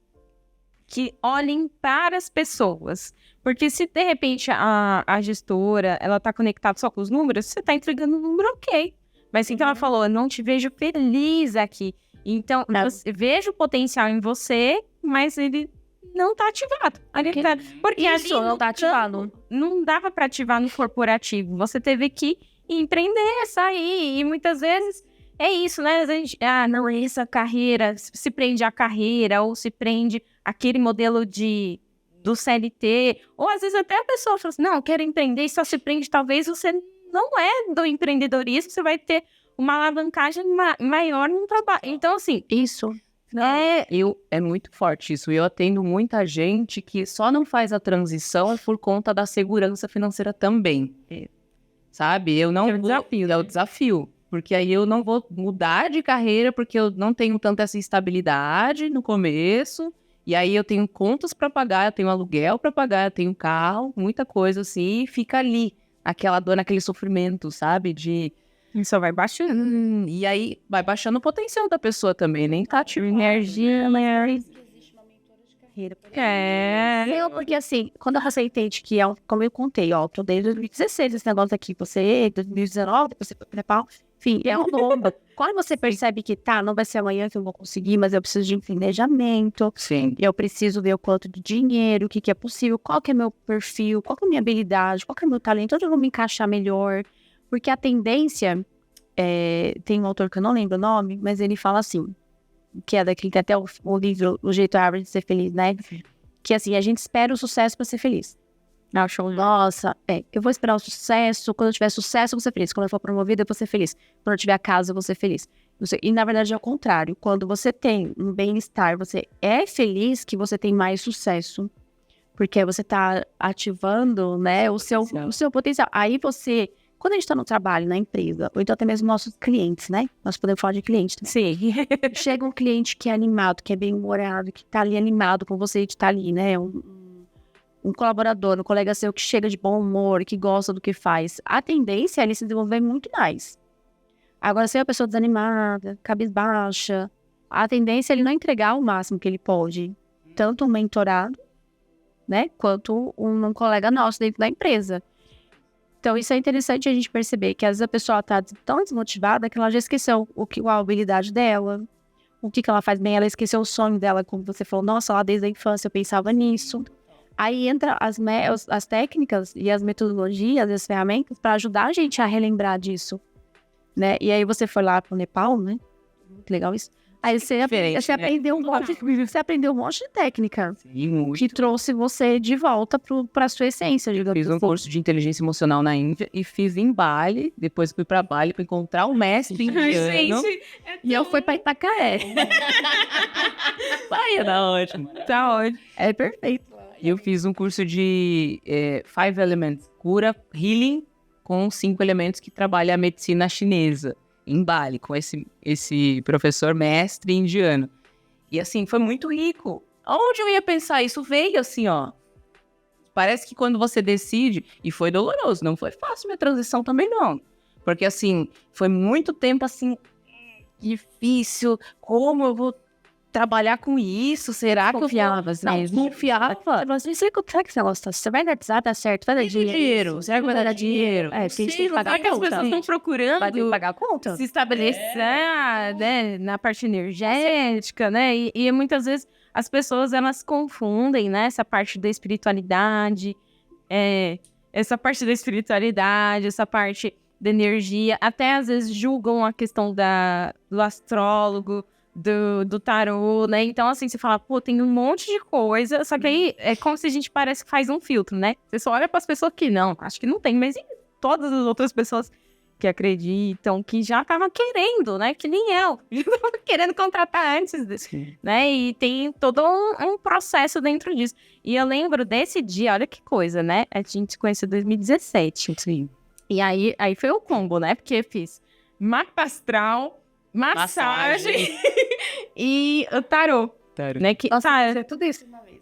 que olhem para as pessoas. Porque se, de repente, a gestora, ela tá conectada só com os números, você tá entregando um número ok. Mas então ela falou, eu não te vejo feliz aqui. Então, vejo o potencial em você, mas ele não tá ativado. Porque isso ali não tá ativado. Não dava para ativar no corporativo. Você teve que empreender, sair. E muitas vezes é isso, né? A gente, não é essa carreira, se prende à carreira, ou se prende àquele modelo do CLT, ou às vezes até a pessoa fala assim, não, eu quero empreender e só se prende, talvez você não é do empreendedorismo, você vai ter uma alavancagem maior no trabalho. Então, assim... Isso. É muito forte isso. Eu atendo muita gente que só não faz a transição por conta da segurança financeira também. Sabe? Eu não... É o desafio. Porque aí eu não vou mudar de carreira, porque eu não tenho tanta essa estabilidade no começo... E aí eu tenho contas para pagar, eu tenho aluguel para pagar, eu tenho carro, muita coisa assim, e fica ali, aquela dor, aquele sofrimento, sabe? E só vai baixando. E aí vai baixando o potencial da pessoa também, nem tá tipo... Energia, né? Não, porque assim, quando você entende que como eu contei, ó, tô desde 2016 esse negócio aqui, 2019, você foi preparo, enfim, é um bomba. Quando você percebe que não vai ser amanhã que eu vou conseguir, mas eu preciso de um planejamento, Sim. eu preciso ver o quanto de dinheiro, o que é possível, qual que é meu perfil, qual que é a minha habilidade, qual que é o meu talento, onde eu vou me encaixar melhor, porque a tendência, tem um autor que eu não lembro o nome, mas ele fala assim, que é daquele que até o livro O Jeito Árvore de Ser Feliz, né? Que assim, a gente espera o sucesso pra ser feliz. Nossa, eu vou esperar o sucesso, quando eu tiver sucesso eu vou ser feliz, quando eu for promovida eu vou ser feliz, quando eu tiver a casa eu vou ser feliz. E na verdade é o contrário, quando você tem um bem-estar, você é feliz, que você tem mais sucesso, porque você tá ativando, né, o seu potencial. Aí você, quando a gente tá no trabalho, na empresa, ou então até mesmo nossos clientes, né, nós podemos falar de clientes também. Sim. Chega um cliente que é animado, que é bem-humorado, que tá ali animado com você de estar ali, né, um colaborador, um colega seu que chega de bom humor, que gosta do que faz, a tendência é ele se desenvolver muito mais. Agora, se é uma pessoa desanimada, cabisbaixa, a tendência é ele não entregar o máximo que ele pode, tanto um mentorado, né, quanto um colega nosso dentro da empresa. Então, isso é interessante a gente perceber, que às vezes a pessoa tá tão desmotivada que ela já esqueceu a habilidade dela, o que ela faz bem, ela esqueceu o sonho dela, como você falou, nossa, lá desde a infância eu pensava nisso. Aí entra as técnicas e as metodologias, as ferramentas para ajudar a gente a relembrar disso, né? E aí você foi lá pro Nepal, né? Muito legal isso. Aí você aprendeu um monte de técnica que trouxe você de volta pra sua essência. Fiz um curso de inteligência emocional na Índia e fiz em Bali, depois fui pra Bali pra encontrar o mestre indiano. E eu fui pra Itacaré. Vai, tá ótimo. Tá ótimo. É perfeito. E eu fiz um curso de 5 Elements, cura, healing, com 5 elementos que trabalha a medicina chinesa, em Bali, com esse professor mestre indiano. E assim, foi muito rico. Onde eu ia pensar isso? Veio assim, ó. Parece que quando você decide, e foi doloroso, não foi fácil minha transição também não. Porque assim, foi muito tempo assim, difícil, como eu vou trabalhar com isso? Será que eu confiava? Não, confiava. Será que você gosta? Você vai dar certo? Vai dar dinheiro? Será que vai dar dinheiro? É, porque a gente tem que pagar Será que as pessoas estão procurando Vai ter que pagar a conta? se estabelecer né, na parte energética, né? E muitas vezes as pessoas, elas confundem, né? Essa parte da espiritualidade, essa parte da energia, até às vezes julgam a questão do astrólogo, do tarô, né? Então, assim, você fala, pô, tem um monte de coisa, só que aí é como se a gente parece que faz um filtro, né? Você só olha para as pessoas que não, acho que não tem, mas e todas as outras pessoas que acreditam, que já estavam querendo, né? Que nem eu, já estavam querendo contratar antes, né? E tem todo um processo dentro disso. E eu lembro desse dia, olha que coisa, né? A gente se conheceu em 2017. Sim. E aí foi o combo, né? Porque eu fiz mapa astral, massagem. E o tarô. Né? Nossa, tudo isso uma vez.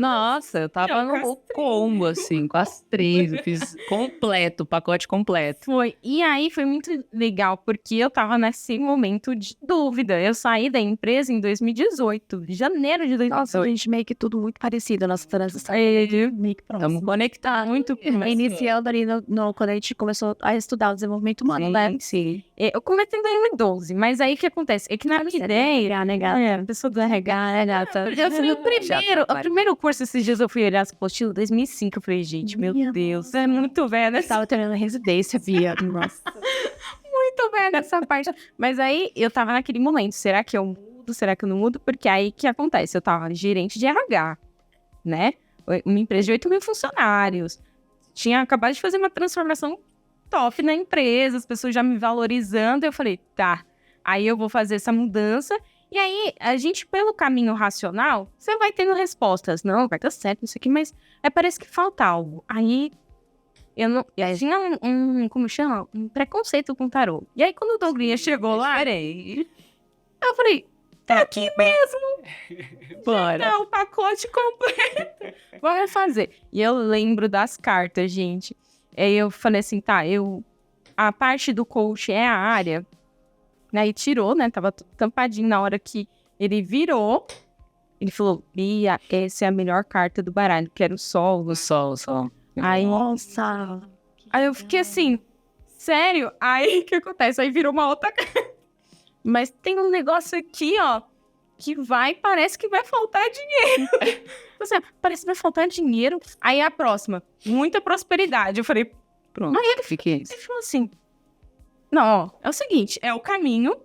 Nossa, eu tava no combo, assim, com as 3. Eu fiz completo, o pacote completo. Foi. E aí foi muito legal, porque eu tava nesse momento de dúvida. Eu saí da empresa em 2018, janeiro de 2018. Nossa, gente, meio que tudo muito parecido, nossa transição. Meio que próximo. Estamos conectados. Muito. Iniciando ali quando a gente começou a estudar o desenvolvimento humano, né? Sim. Eu comecei em 2012, mas aí o que acontece? É que na minha ideia, né, gata? Pessoa do RH, né, gata? Eu fui o primeiro curso, esses dias eu fui olhar as apostilas, 2005, eu falei, gente, meu Deus, é muito velho, né? Eu tava terminando residência, Bia. Nossa. Muito velho essa parte. Mas aí, eu tava naquele momento, será que eu mudo, será que eu não mudo? Porque aí, o que acontece? Eu tava gerente de RH, né? Uma empresa de 8 mil funcionários. Tinha acabado de fazer uma transformação top na empresa, as pessoas já me valorizando. Eu falei, tá, aí eu vou fazer essa mudança. E aí, a gente, pelo caminho racional, você vai tendo respostas. Não, vai dar certo isso aqui, mas parece que falta algo. Aí, eu tinha como chama? Um preconceito com tarô. E aí, quando o Douglas chegou lá, eu falei, tá aqui mesmo. Bora. Tá o pacote completo. Bora fazer. E eu lembro das cartas, gente. Aí eu falei assim, tá, a parte do coach é a área. Aí tirou, né? Tava tudo tampadinho. Na hora que ele virou, ele falou, Bia, essa é a melhor carta do baralho, que era o sol. O sol. Aí, Nossa. aí eu fiquei assim, sério? Aí o que acontece? Aí virou uma outra carta. Mas tem um negócio aqui, ó, que parece que vai faltar dinheiro. Você, parece que vai faltar dinheiro. Aí a próxima, muita prosperidade. Eu falei, Pronto. Aí ele Fiquei isso. ele falou assim, não, ó, é o seguinte, é o caminho,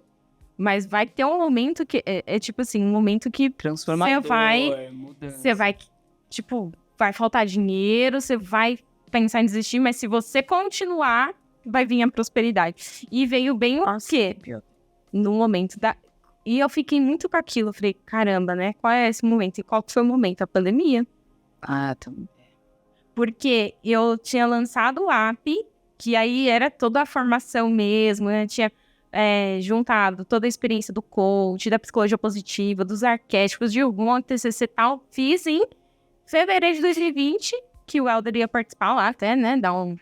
mas vai ter um momento que, é tipo assim, um momento que Transformador, mudança. você vai, tipo, vai faltar dinheiro, você vai pensar em desistir, mas se você continuar, vai vir a prosperidade. E veio bem o quê? No momento da... E eu fiquei muito com aquilo, eu falei, caramba, né? Qual é esse momento? E qual que foi o momento? A pandemia. Ah, Porque eu tinha lançado o app, que aí era toda a formação mesmo, né? Tinha juntado toda a experiência do coach, da psicologia positiva, dos arquétipos, de algum TCC e tal. Fiz em fevereiro de 2020, que o Helder ia participar lá até, né? Dar um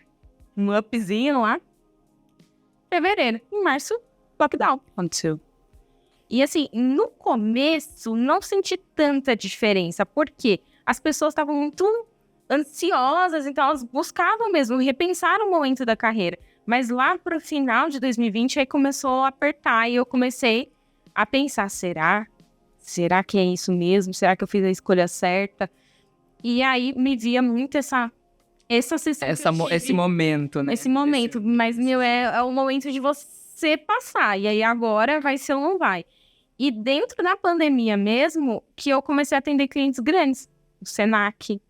upzinho lá. Fevereiro. Em março, lockdown. aconteceu. E assim, no começo, não senti tanta diferença, porque as pessoas estavam muito ansiosas, então elas buscavam mesmo repensar o momento da carreira. Mas lá pro final de 2020, aí começou a apertar e eu comecei a pensar, será? Será que é isso mesmo? Será que eu fiz a escolha certa? E aí me via muito Esse momento, né? esse momento, mas, meu, é o momento de você passar, e aí agora vai ser ou não vai. E dentro da pandemia mesmo, que eu comecei a atender clientes grandes, o Senac,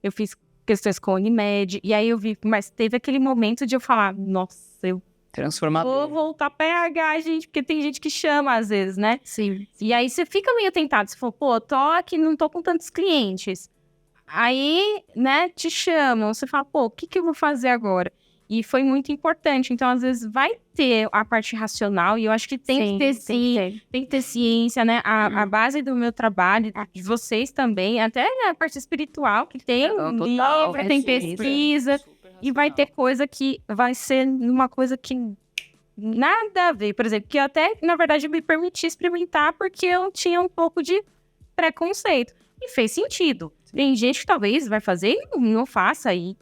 eu fiz questões com a Unimed, e aí eu vi, mas teve aquele momento de eu falar, nossa, eu Transformador. vou voltar PH, gente, porque tem gente que chama às vezes, né? Sim. E aí você fica meio tentado, você fala, pô, tô aqui, não tô com tantos clientes. Aí, né, te chamam, você fala, pô, o que eu vou fazer agora? E foi muito importante. Então, às vezes, vai ter a parte racional, e eu acho que tem que ter, sim, tem que ter ciência, né? A base do meu trabalho, de vocês também, até a parte espiritual, que tem Total, livro, tem pesquisa, e vai ter coisa que vai ser uma coisa que nada a ver. Por exemplo, que eu até, na verdade, me permiti experimentar porque eu tinha um pouco de preconceito. E fez sentido. Tem gente que talvez vai fazer e não faça, e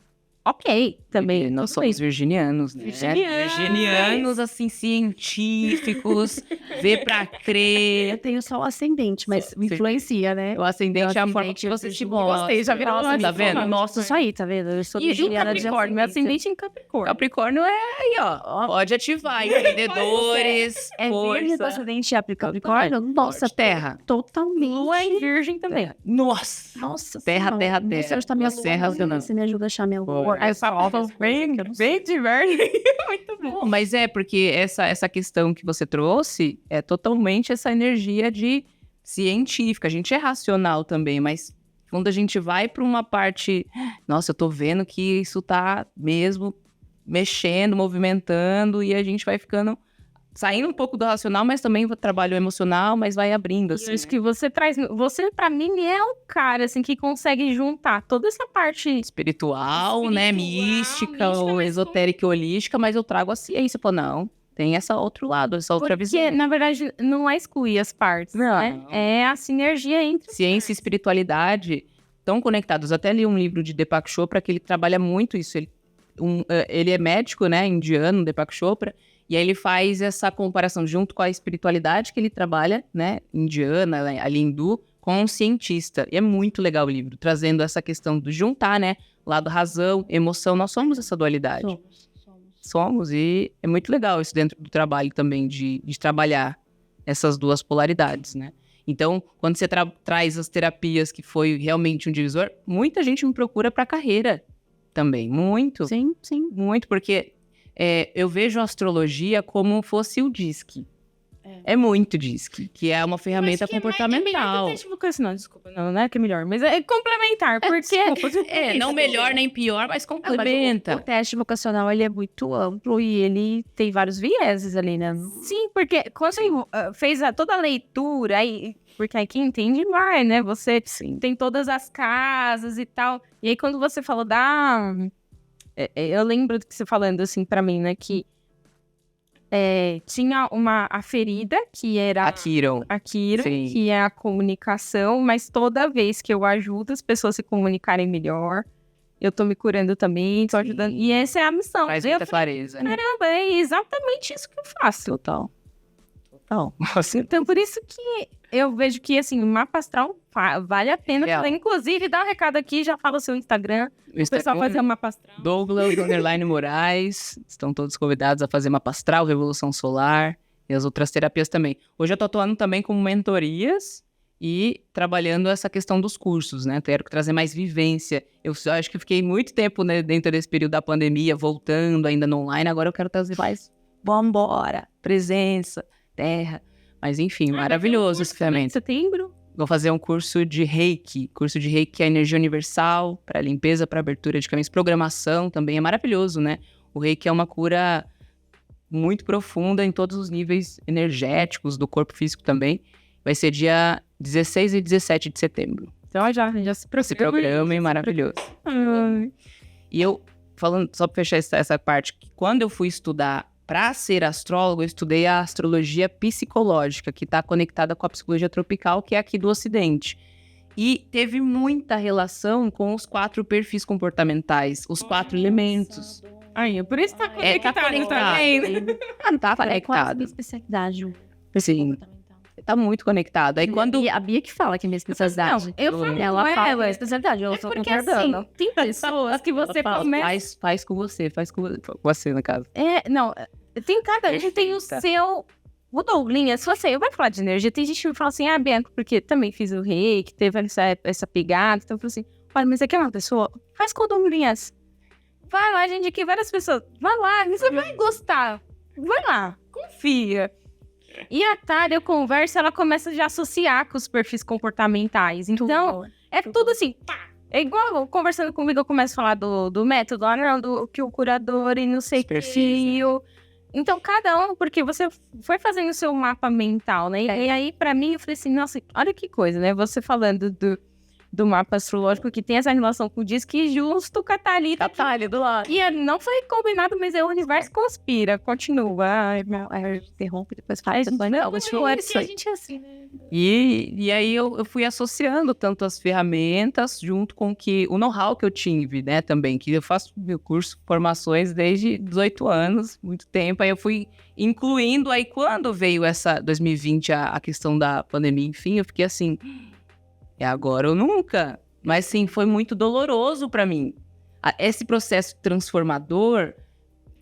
ok, também. Nós somos virginianos, né? Virginianos, assim, científicos, vê pra crer. Eu tenho só o ascendente, mas me influencia, né? O ascendente é a forma que você se mostra. Gostei, já virou Nossa, tá vendo? Nossa, isso aí, tá vendo? Eu sou E o virginiana de Capricórnio, meu ascendente em Capricórnio. Capricórnio é aí, ó. Pode ativar, empreendedores, É virgem com força. ascendente de Capricórnio? Nossa, Terra. totalmente. Lua em Virgem também. Nossa. Nossa Terra, Senhora. terra, terra. Você hoje tá me Você é racional. Você me ajuda a achar minha lua. Aí eu falo, bem diverso. Muito bom. Não, mas é porque essa questão que você trouxe é totalmente essa energia de científica. A gente é racional também, mas quando a gente vai para uma parte, nossa, eu tô vendo que isso tá mesmo mexendo, movimentando, e a gente vai ficando saindo um pouco do racional, mas também trabalho emocional, mas vai abrindo, assim. Eu acho que você traz... Você, pra mim, é o cara, assim, que consegue juntar toda essa parte... Espiritual, né? Mística, ou mas esotérica e holística, mas eu trago a ciência. Pô, não, tem essa outro lado, essa outra visão. Porque, na verdade, não é excluir as partes, né? É a sinergia entre... Ciência e espiritualidade estão conectados. Até li um livro de Deepak Chopra que ele trabalha muito isso. Ele é médico, né, indiano, Deepak Chopra, e aí ele faz essa comparação junto com a espiritualidade que ele trabalha, né, indiana, ali hindu, com um cientista. E é muito legal o livro, trazendo essa questão do juntar, né, lado razão, emoção. Nós somos essa dualidade. Somos, e é muito legal isso dentro do trabalho também, de trabalhar essas duas polaridades, né. Então, quando você traz as terapias que foi realmente um divisor, muita gente me procura para carreira também, muito. Sim, sim. Muito, porque eu vejo a astrologia como fosse o DISC. É muito DISC, que é uma ferramenta Acho que comportamental. É melhor que teste vocacional, desculpa. Não é que é melhor, mas é complementar, porque... Não melhor nem pior, mas complementa. O teste vocacional, ele é muito amplo e ele tem vários vieses ali, né? Sim, porque quando você fez toda a leitura, porque aí quem entende vai, né? Você tem todas as casas e tal. E aí quando você falou eu lembro de você falando assim pra mim, né? Que tinha a ferida, que era A Kiron. Sim. que é a comunicação, mas toda vez que eu ajudo as pessoas a se comunicarem melhor, eu tô me curando também, tô ajudando. E essa é a missão. Faz Eu muita falei, clareza, né? caramba, é exatamente isso que eu faço. Total. Então, por isso que eu vejo que, assim, o mapa astral vale a pena. Real. Inclusive, dá um recado aqui, já fala o seu Instagram. O pessoal fazer um mapa astral. Douglas_Moraes. Estão todos convidados a fazer mapa astral, Revolução Solar e as outras terapias também. Hoje eu tô atuando também com mentorias e trabalhando essa questão dos cursos, né? Quero trazer mais vivência. Eu acho que fiquei muito tempo, né, dentro desse período da pandemia, voltando ainda no online. Agora eu quero trazer mais vambora, presença, terra. Mas enfim, maravilhoso esse ferramenta. Setembro? Vou fazer um curso de Reiki. Curso de Reiki que é energia universal, para limpeza, para abertura de caminhos. Programação também é maravilhoso, né? O Reiki é uma cura muito profunda em todos os níveis energéticos do corpo físico também. Vai ser dia 16 e 17 de setembro. Então já se programa, maravilhoso. E eu, falando, só para fechar essa parte, que quando eu fui estudar para ser astrólogo, eu estudei a astrologia psicológica, que está conectada com a psicologia tropical, que é aqui do Ocidente. E teve muita relação com os 4 perfis comportamentais, os 4 elementos. Aí, por isso tá conectado. Tá conectado. Tá Qual a conectado. minha especialidade? Sim, tá muito conectado. Aí quando... A Bia que fala que é minha especialidade. Não, eu falo Ela com fala ela. que é especialidade, eu sou Porque concordando. assim, tem pessoas que você começa... Faz com você, no caso. Não, tem cada gente tem o seu... O Douglinhas, se você vai falar de energia, tem gente que me fala assim, Bianca, porque também fiz o reiki, teve essa pegada, então eu falo assim, olha, mas aqui é uma pessoa, faz com o Douglinhas. Vai lá, gente, aqui várias pessoas, vai lá, você vai gostar, vai lá, confia. E a Tara, eu converso, ela começa já a associar com os perfis comportamentais, então é tudo assim, pá. É igual conversando comigo, eu começo a falar do método, do que o curador e não sei o que, Então, cada um, porque você foi fazendo o seu mapa mental, né? E aí, pra mim, eu falei assim, nossa, olha que coisa, né? Você falando do mapa astrológico que tem essa relação com o disco, que justo com a Thalita. do lado. E não foi combinado, mas o universo conspira, continua. Ai, meu... Interrompe, depois faz. A gente é assim, né? E aí eu fui associando tanto as ferramentas junto com o know-how que eu tive, né, também, que eu faço meu curso, formações desde 18 anos, muito tempo, aí eu fui incluindo, aí quando veio essa 2020, a questão da pandemia, enfim, eu fiquei assim, é agora ou nunca, mas sim, foi muito doloroso pra mim. Esse processo transformador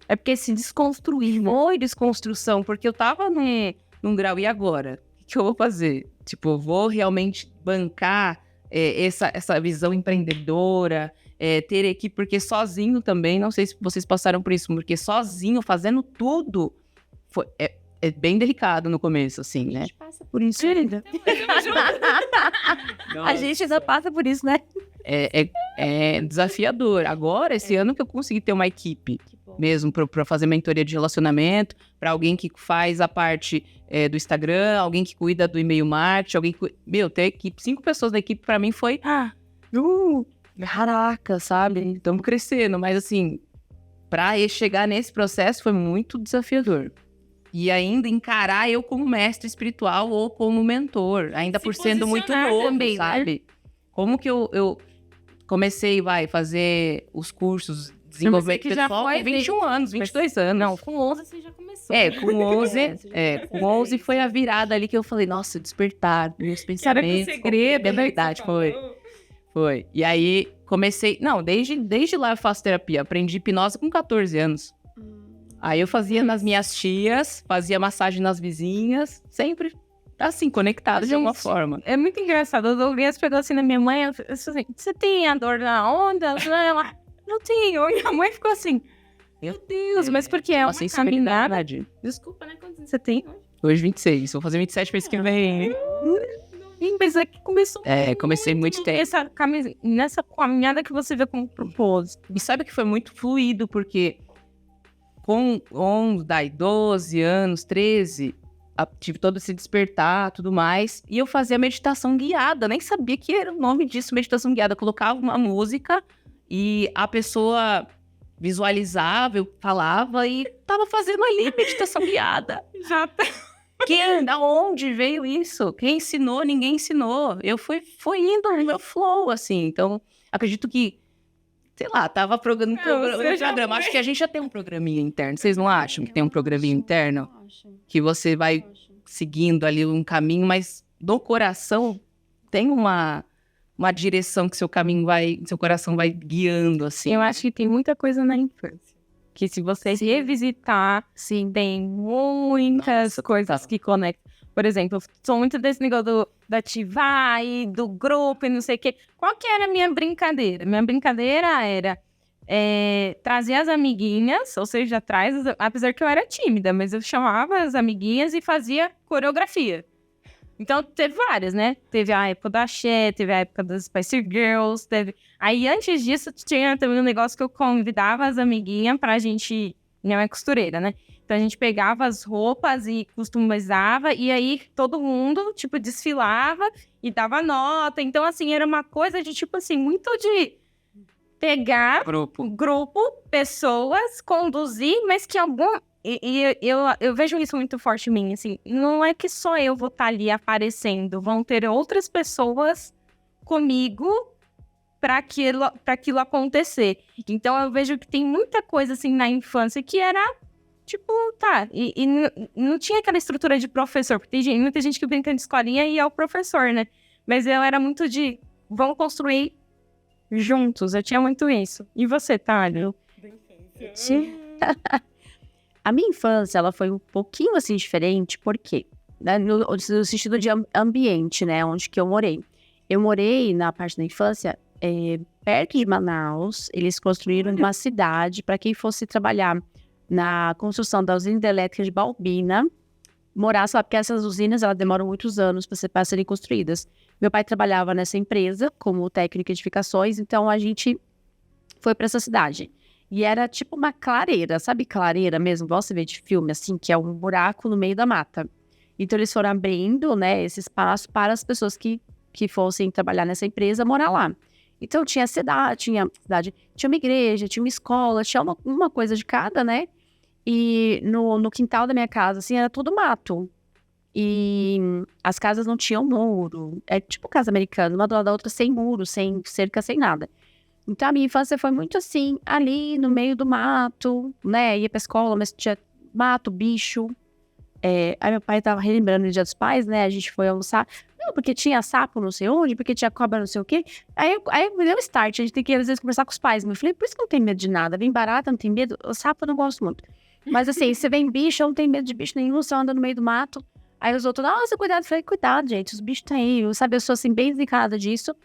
é porque se desconstruir, foi desconstrução, porque eu tava num grau, e agora? O que eu vou fazer? Tipo, eu vou realmente bancar essa visão empreendedora, ter equipe, porque sozinho também, não sei se vocês passaram por isso, porque sozinho, fazendo tudo, é bem delicado no começo, assim, né? A gente passa por isso ainda. A gente ainda passa por isso, né? É desafiador. Agora, esse ano que eu consegui ter uma equipe mesmo para fazer mentoria de relacionamento, para alguém que faz a parte do Instagram, alguém que cuida do e-mail marketing, alguém que... ter equipe, 5 pessoas da equipe para mim foi... Caraca, sabe? Estamos crescendo, mas assim, para chegar nesse processo foi muito desafiador. E ainda encarar eu como mestre espiritual ou como mentor, ainda por sendo muito novo, também, sabe? Como que eu comecei, fazer os cursos, desenvolvimento pessoal com 21 anos, 22 anos. Não, com 11 você já começou. Com 11 foi a virada ali que eu falei, nossa, despertar, meus pensamentos. Era segredo, é verdade, foi. E aí comecei, desde lá eu faço terapia, aprendi hipnose com 14 anos. Aí eu fazia nas minhas tias, fazia massagem nas vizinhas, sempre assim, conectado de alguma forma. É muito engraçado. O Douglas pegou assim na minha mãe, eu falei assim, você tem a dor na onda? Ela, não tenho. E a mãe ficou assim, meu Deus, mas porque é uma caminhada. Desculpa, né? Quantos anos você tem? Hoje 26, vou fazer 27 mês que vem. Mas é que começou... Comecei muito tempo. Nessa caminhada que você vê como propósito. E sabe que foi muito fluido, porque com 12 anos, 13, tive todo esse despertar, tudo mais, e eu fazia meditação guiada, nem sabia que era o nome disso, meditação guiada. Eu colocava uma música e a pessoa visualizava, eu falava e tava fazendo ali meditação guiada. Já Da onde veio isso? Quem ensinou? Ninguém ensinou. Eu fui indo no meu flow, assim. Então, acredito que, sei lá, tava programa. Acho que a gente já tem um programinha interno. Vocês não acham que tem um programinha interno? Que você vai seguindo ali um caminho, mas no coração tem uma direção que seu coração vai guiando, assim. Eu acho que tem muita coisa na infância. Que se você revisitar, sim, tem muitas coisas que conectam. Por exemplo, eu sou muito desse negócio do ativar e do grupo e não sei o quê. Qual que era a minha brincadeira? Minha brincadeira era trazer as amiguinhas, ou seja, apesar que eu era tímida, mas eu chamava as amiguinhas e fazia coreografia. Então, teve várias, né? Teve a época da Axé, teve a época das Spice Girls, Aí, antes disso, tinha também um negócio que eu convidava as amiguinhas pra gente... Minha mãe é costureira, né? Então, a gente pegava as roupas e customizava, e aí todo mundo, tipo, desfilava e dava nota. Então, assim, era uma coisa de, tipo assim, muito de pegar grupo, pessoas, conduzir, mas que algum... eu vejo isso muito forte em mim, assim, não é que só eu vou estar ali aparecendo, vão ter outras pessoas comigo para aquilo acontecer. Então eu vejo que tem muita coisa assim na infância que era tipo, e não tinha aquela estrutura de professor, porque tem muita gente que brinca de escolinha e é o professor, né? Mas eu era muito de, vamos construir juntos, eu tinha muito isso. E você, Thalio? A minha infância, ela foi um pouquinho, assim, diferente, porque no sentido de ambiente, né, onde que eu morei. Eu morei, na parte da infância, perto de Manaus. Eles construíram uma cidade para quem fosse trabalhar na construção da usina hidrelétrica de Balbina, morasse lá, porque essas usinas, elas demoram muitos anos para serem construídas. Meu pai trabalhava nessa empresa como técnico de edificações, então a gente foi para essa cidade. E era tipo uma clareira, sabe clareira mesmo? Você vê de filme, assim, que é um buraco no meio da mata. Então, eles foram abrindo, né, esse espaço para as pessoas que fossem trabalhar nessa empresa, morar lá. Então, tinha tinha uma igreja, tinha uma escola, tinha uma coisa de cada, né? E no quintal da minha casa, assim, era tudo mato. E as casas não tinham muro. É tipo casa americana, uma do lado da outra, sem muro, sem cerca, sem nada. Então, a minha infância foi muito assim, ali no meio do mato, né? Ia pra escola, mas tinha mato, bicho. Aí meu pai tava relembrando o Dia dos Pais, né? A gente foi almoçar. Não, porque tinha sapo não sei onde, porque tinha cobra não sei o quê. Aí me deu um start, a gente tem que, às vezes, conversar com os pais. Eu falei, por isso que eu não tenho medo de nada. Vem barata, não tem medo. O sapo eu não gosto muito. Mas assim, você vem bicho, eu não tenho medo de bicho nenhum, você anda no meio do mato. Aí os outros, nossa, cuidado. Eu falei, cuidado, gente, os bichos estão aí. Eu sou assim, bem delicada disso.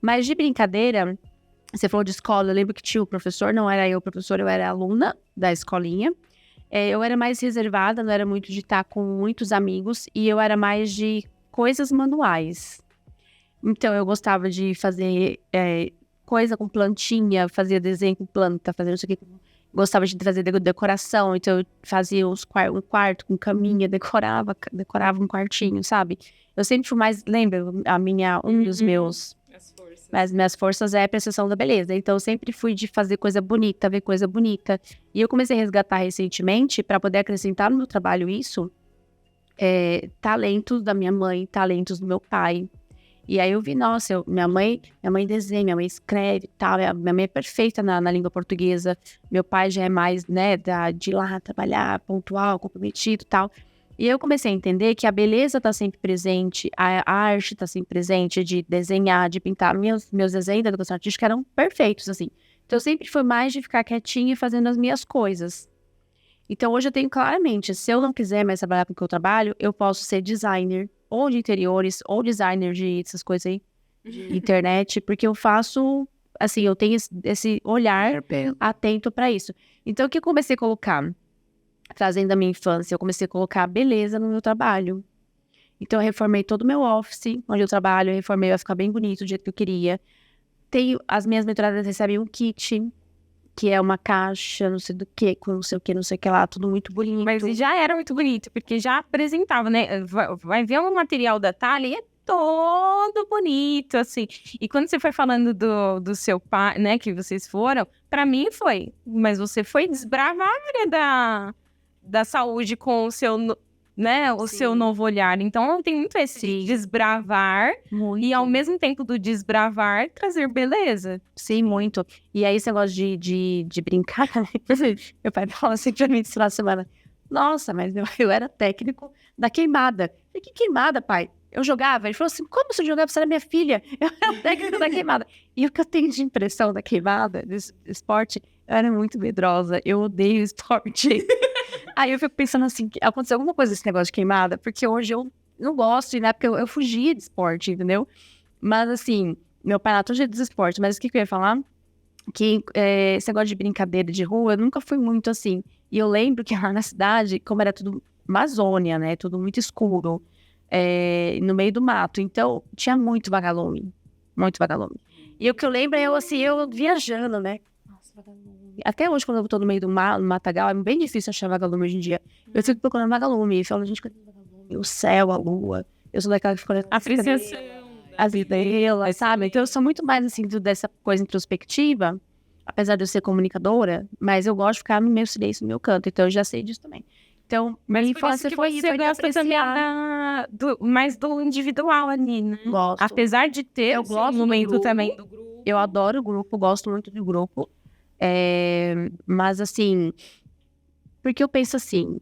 Mas de brincadeira... Você falou de escola, eu lembro que tinha o professor, não era eu professor, eu era aluna da escolinha. Eu era mais reservada, não era muito de estar com muitos amigos, e eu era mais de coisas manuais. Então, eu gostava de fazer coisa com plantinha, fazia desenho com planta, fazia não sei o que. Gostava de fazer decoração, então eu fazia um quarto com caminha, decorava um quartinho, sabe? Eu sempre fui mais, lembra, um dos meus... Mas minhas forças é a apreciação da beleza. Então, eu sempre fui de fazer coisa bonita, ver coisa bonita. E eu comecei a resgatar recentemente, para poder acrescentar no meu trabalho isso, talentos da minha mãe, talentos do meu pai. E aí eu vi, nossa, minha mãe desenha, minha mãe escreve e tal. Minha mãe é perfeita na língua portuguesa. Meu pai já é mais, né, de ir lá trabalhar, pontual, comprometido e tal. E eu comecei a entender que a beleza está sempre presente, a arte está sempre presente, de desenhar, de pintar. Meus desenhos da educação artística eram perfeitos, assim. Então, eu sempre fui mais de ficar quietinha e fazendo as minhas coisas. Então, hoje eu tenho claramente, se eu não quiser mais trabalhar com o que eu trabalho, eu posso ser designer, ou de interiores, ou designer de essas coisas aí, de internet, porque eu faço, assim, eu tenho esse olhar atento para isso. Então, o que eu comecei a colocar? trazendo a minha infância, eu comecei a colocar beleza no meu trabalho. Então, eu reformei todo o meu office, onde eu trabalho, eu reformei, vai ficar bem bonito, do jeito que eu queria. As minhas mentoradas recebem um kit, que é uma caixa, não sei do que, com não sei o que, não sei o que lá, tudo muito bonito. Mas já era muito bonito, porque já apresentava, né? Vai ver o material da Thalia, é todo bonito, assim. E quando você foi falando do seu pai, né, que vocês foram, pra mim foi. Mas você foi desbravar a área da saúde com o seu, né, o seu novo olhar. Então, tem muito esse desbravar Muito. e, ao mesmo tempo do desbravar, trazer beleza. Sim, muito. E aí, esse negócio de brincar, meu pai falou assim pra mim esse final de semana, nossa, mas eu era técnico da queimada. Eu falei, que queimada, pai? Eu jogava. Ele falou assim, como você jogava? Você era minha filha. Eu era técnico da queimada. E o que eu tenho de impressão da queimada, desse esporte, eu era muito medrosa. Eu odeio esporte. Aí eu fico pensando assim, que aconteceu alguma coisa nesse negócio de queimada, porque hoje eu não gosto, e na época eu fugia de esporte, entendeu? Mas assim, meu pai era todo jeito dos esportes, mas o que eu ia falar? Que esse negócio de brincadeira de rua, eu nunca fui muito assim. E eu lembro que lá na cidade, como era tudo Amazônia, né? Tudo muito escuro, no meio do mato. Então, tinha muito vagalume. Muito vagalume. E o que eu lembro é eu viajando, né? Nossa, vagalume. Até hoje, quando eu tô no meio do matagal, é bem difícil achar vagalume hoje em dia. Eu fico procurando vagalume. E falo, gente, cadê o vagalume? O céu, a lua. Eu sou daquela que fica olhando as estrelas, sabe? Então, eu sou muito mais, assim, dessa coisa introspectiva, apesar de eu ser comunicadora, mas eu gosto de ficar no meu silêncio, no meu canto. Então, eu já sei disso também. Então, Mas minha infância foi isso. Você gosta também mais do individual ali, né? Gosto. Apesar de ter Eu gosto do momento grupo. também do grupo. Eu adoro o grupo, gosto muito do grupo. Mas, assim, porque eu penso assim,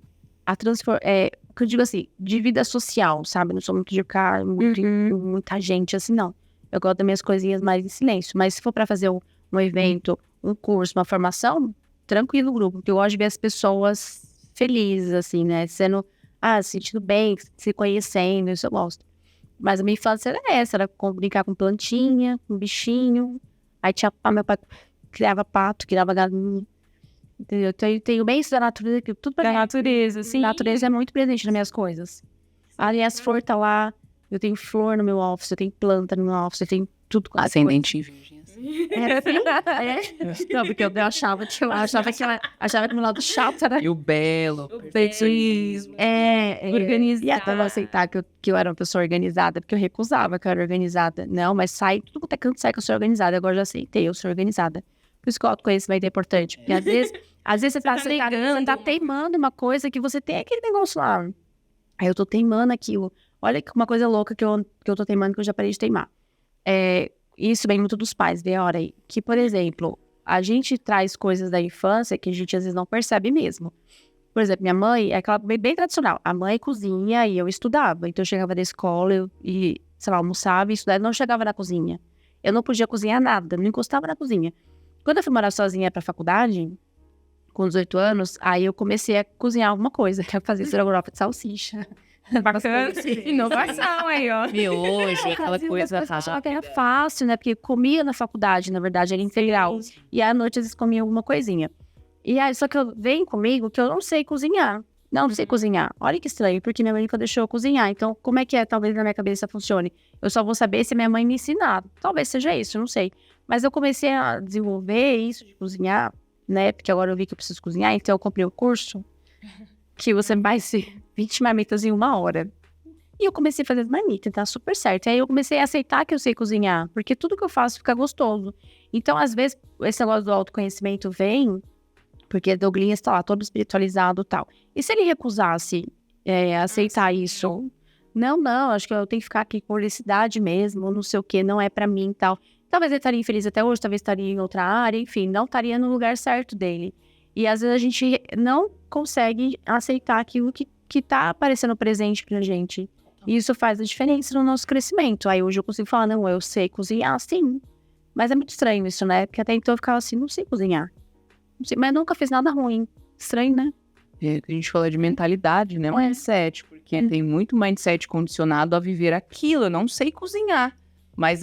o que eu digo assim, de vida social, sabe? Não sou muito de ficar muito, muita gente, assim, não. Eu gosto das minhas coisinhas mais em silêncio. Mas se for para fazer um evento, um curso, uma formação, tranquilo o grupo. Porque eu gosto de ver as pessoas felizes, assim, né? Se sentindo bem, se conhecendo, isso eu gosto. Mas a minha infância era essa, era brincar com plantinha, com bichinho. Aí meu pai criava pato, criava galinha. Entendeu? Então, eu tenho bem isso da natureza, que tudo pra mim. Natureza, sim. A natureza é muito presente nas minhas coisas. Ali as flores tá lá, eu tenho flor no meu office, eu tenho planta no meu office, eu tenho tudo com Ascendente em virgem. Era assim? Não, porque eu achava que o meu lado chato era... E o belo. Perfeicionismo. Organizada. E até eu aceitar que eu era uma pessoa organizada, porque eu recusava que eu era organizada. Não, mas sai, tudo quanto é canto sai que eu sou organizada. Agora eu já aceitei, eu sou organizada. Por isso que o autoconhecimento é importante. Porque às vezes você tá teimando uma coisa que você tem aquele negócio lá. Aí eu tô teimando aquilo. Olha que uma coisa louca que eu tô teimando, que eu já parei de teimar. Isso vem muito dos pais, vê a hora aí. Que, por exemplo, a gente traz coisas da infância que a gente às vezes não percebe mesmo. Por exemplo, minha mãe é aquela bem tradicional. A mãe cozinha e eu estudava. Então eu chegava da escola e, sei lá, almoçava e estudava. Não chegava na cozinha. Eu não podia cozinhar nada, não encostava na cozinha. Quando eu fui morar sozinha pra faculdade, com 18 anos, aí eu comecei a cozinhar alguma coisa. Que é fazer estrogonofe de salsicha. Bacana. Inovação aí, ó. Miojo, aquela coisa rápida. Que era fácil, né? Porque comia na faculdade, na verdade, era integral. E à noite, às vezes, comia alguma coisinha. E aí, só que vem comigo que eu não sei cozinhar. Não sei cozinhar. Olha que estranho, porque minha mãe nunca deixou eu cozinhar. Então, como é que talvez na minha cabeça funcione? Eu só vou saber se minha mãe me ensinar. Talvez seja isso, eu não sei. Mas eu comecei a desenvolver isso de cozinhar, né? Porque agora eu vi que eu preciso cozinhar, então eu comprei o curso que você faz 20 marmitas em 1 hora. E eu comecei a fazer as marmitas, tá super certo. E aí eu comecei a aceitar que eu sei cozinhar, porque tudo que eu faço fica gostoso. Então, às vezes, esse negócio do autoconhecimento vem, porque Douglas tá lá todo espiritualizado e tal. E se ele recusasse aceitar isso? Não, acho que eu tenho que ficar aqui com publicidade mesmo, não sei o que, não é pra mim e tal. Talvez ele estaria infeliz até hoje, talvez estaria em outra área, enfim, não estaria no lugar certo dele. E às vezes a gente não consegue aceitar aquilo que tá aparecendo presente pra gente. E isso faz a diferença no nosso crescimento. Aí hoje eu consigo falar, não, eu sei cozinhar, sim. Mas é muito estranho isso, né? Porque até então eu ficava assim, não sei cozinhar. Não sei, mas nunca fiz nada ruim. Estranho, né? A gente fala de mentalidade, né? Mindset, porque tem muito mindset condicionado a viver aquilo. Eu não sei cozinhar. Mas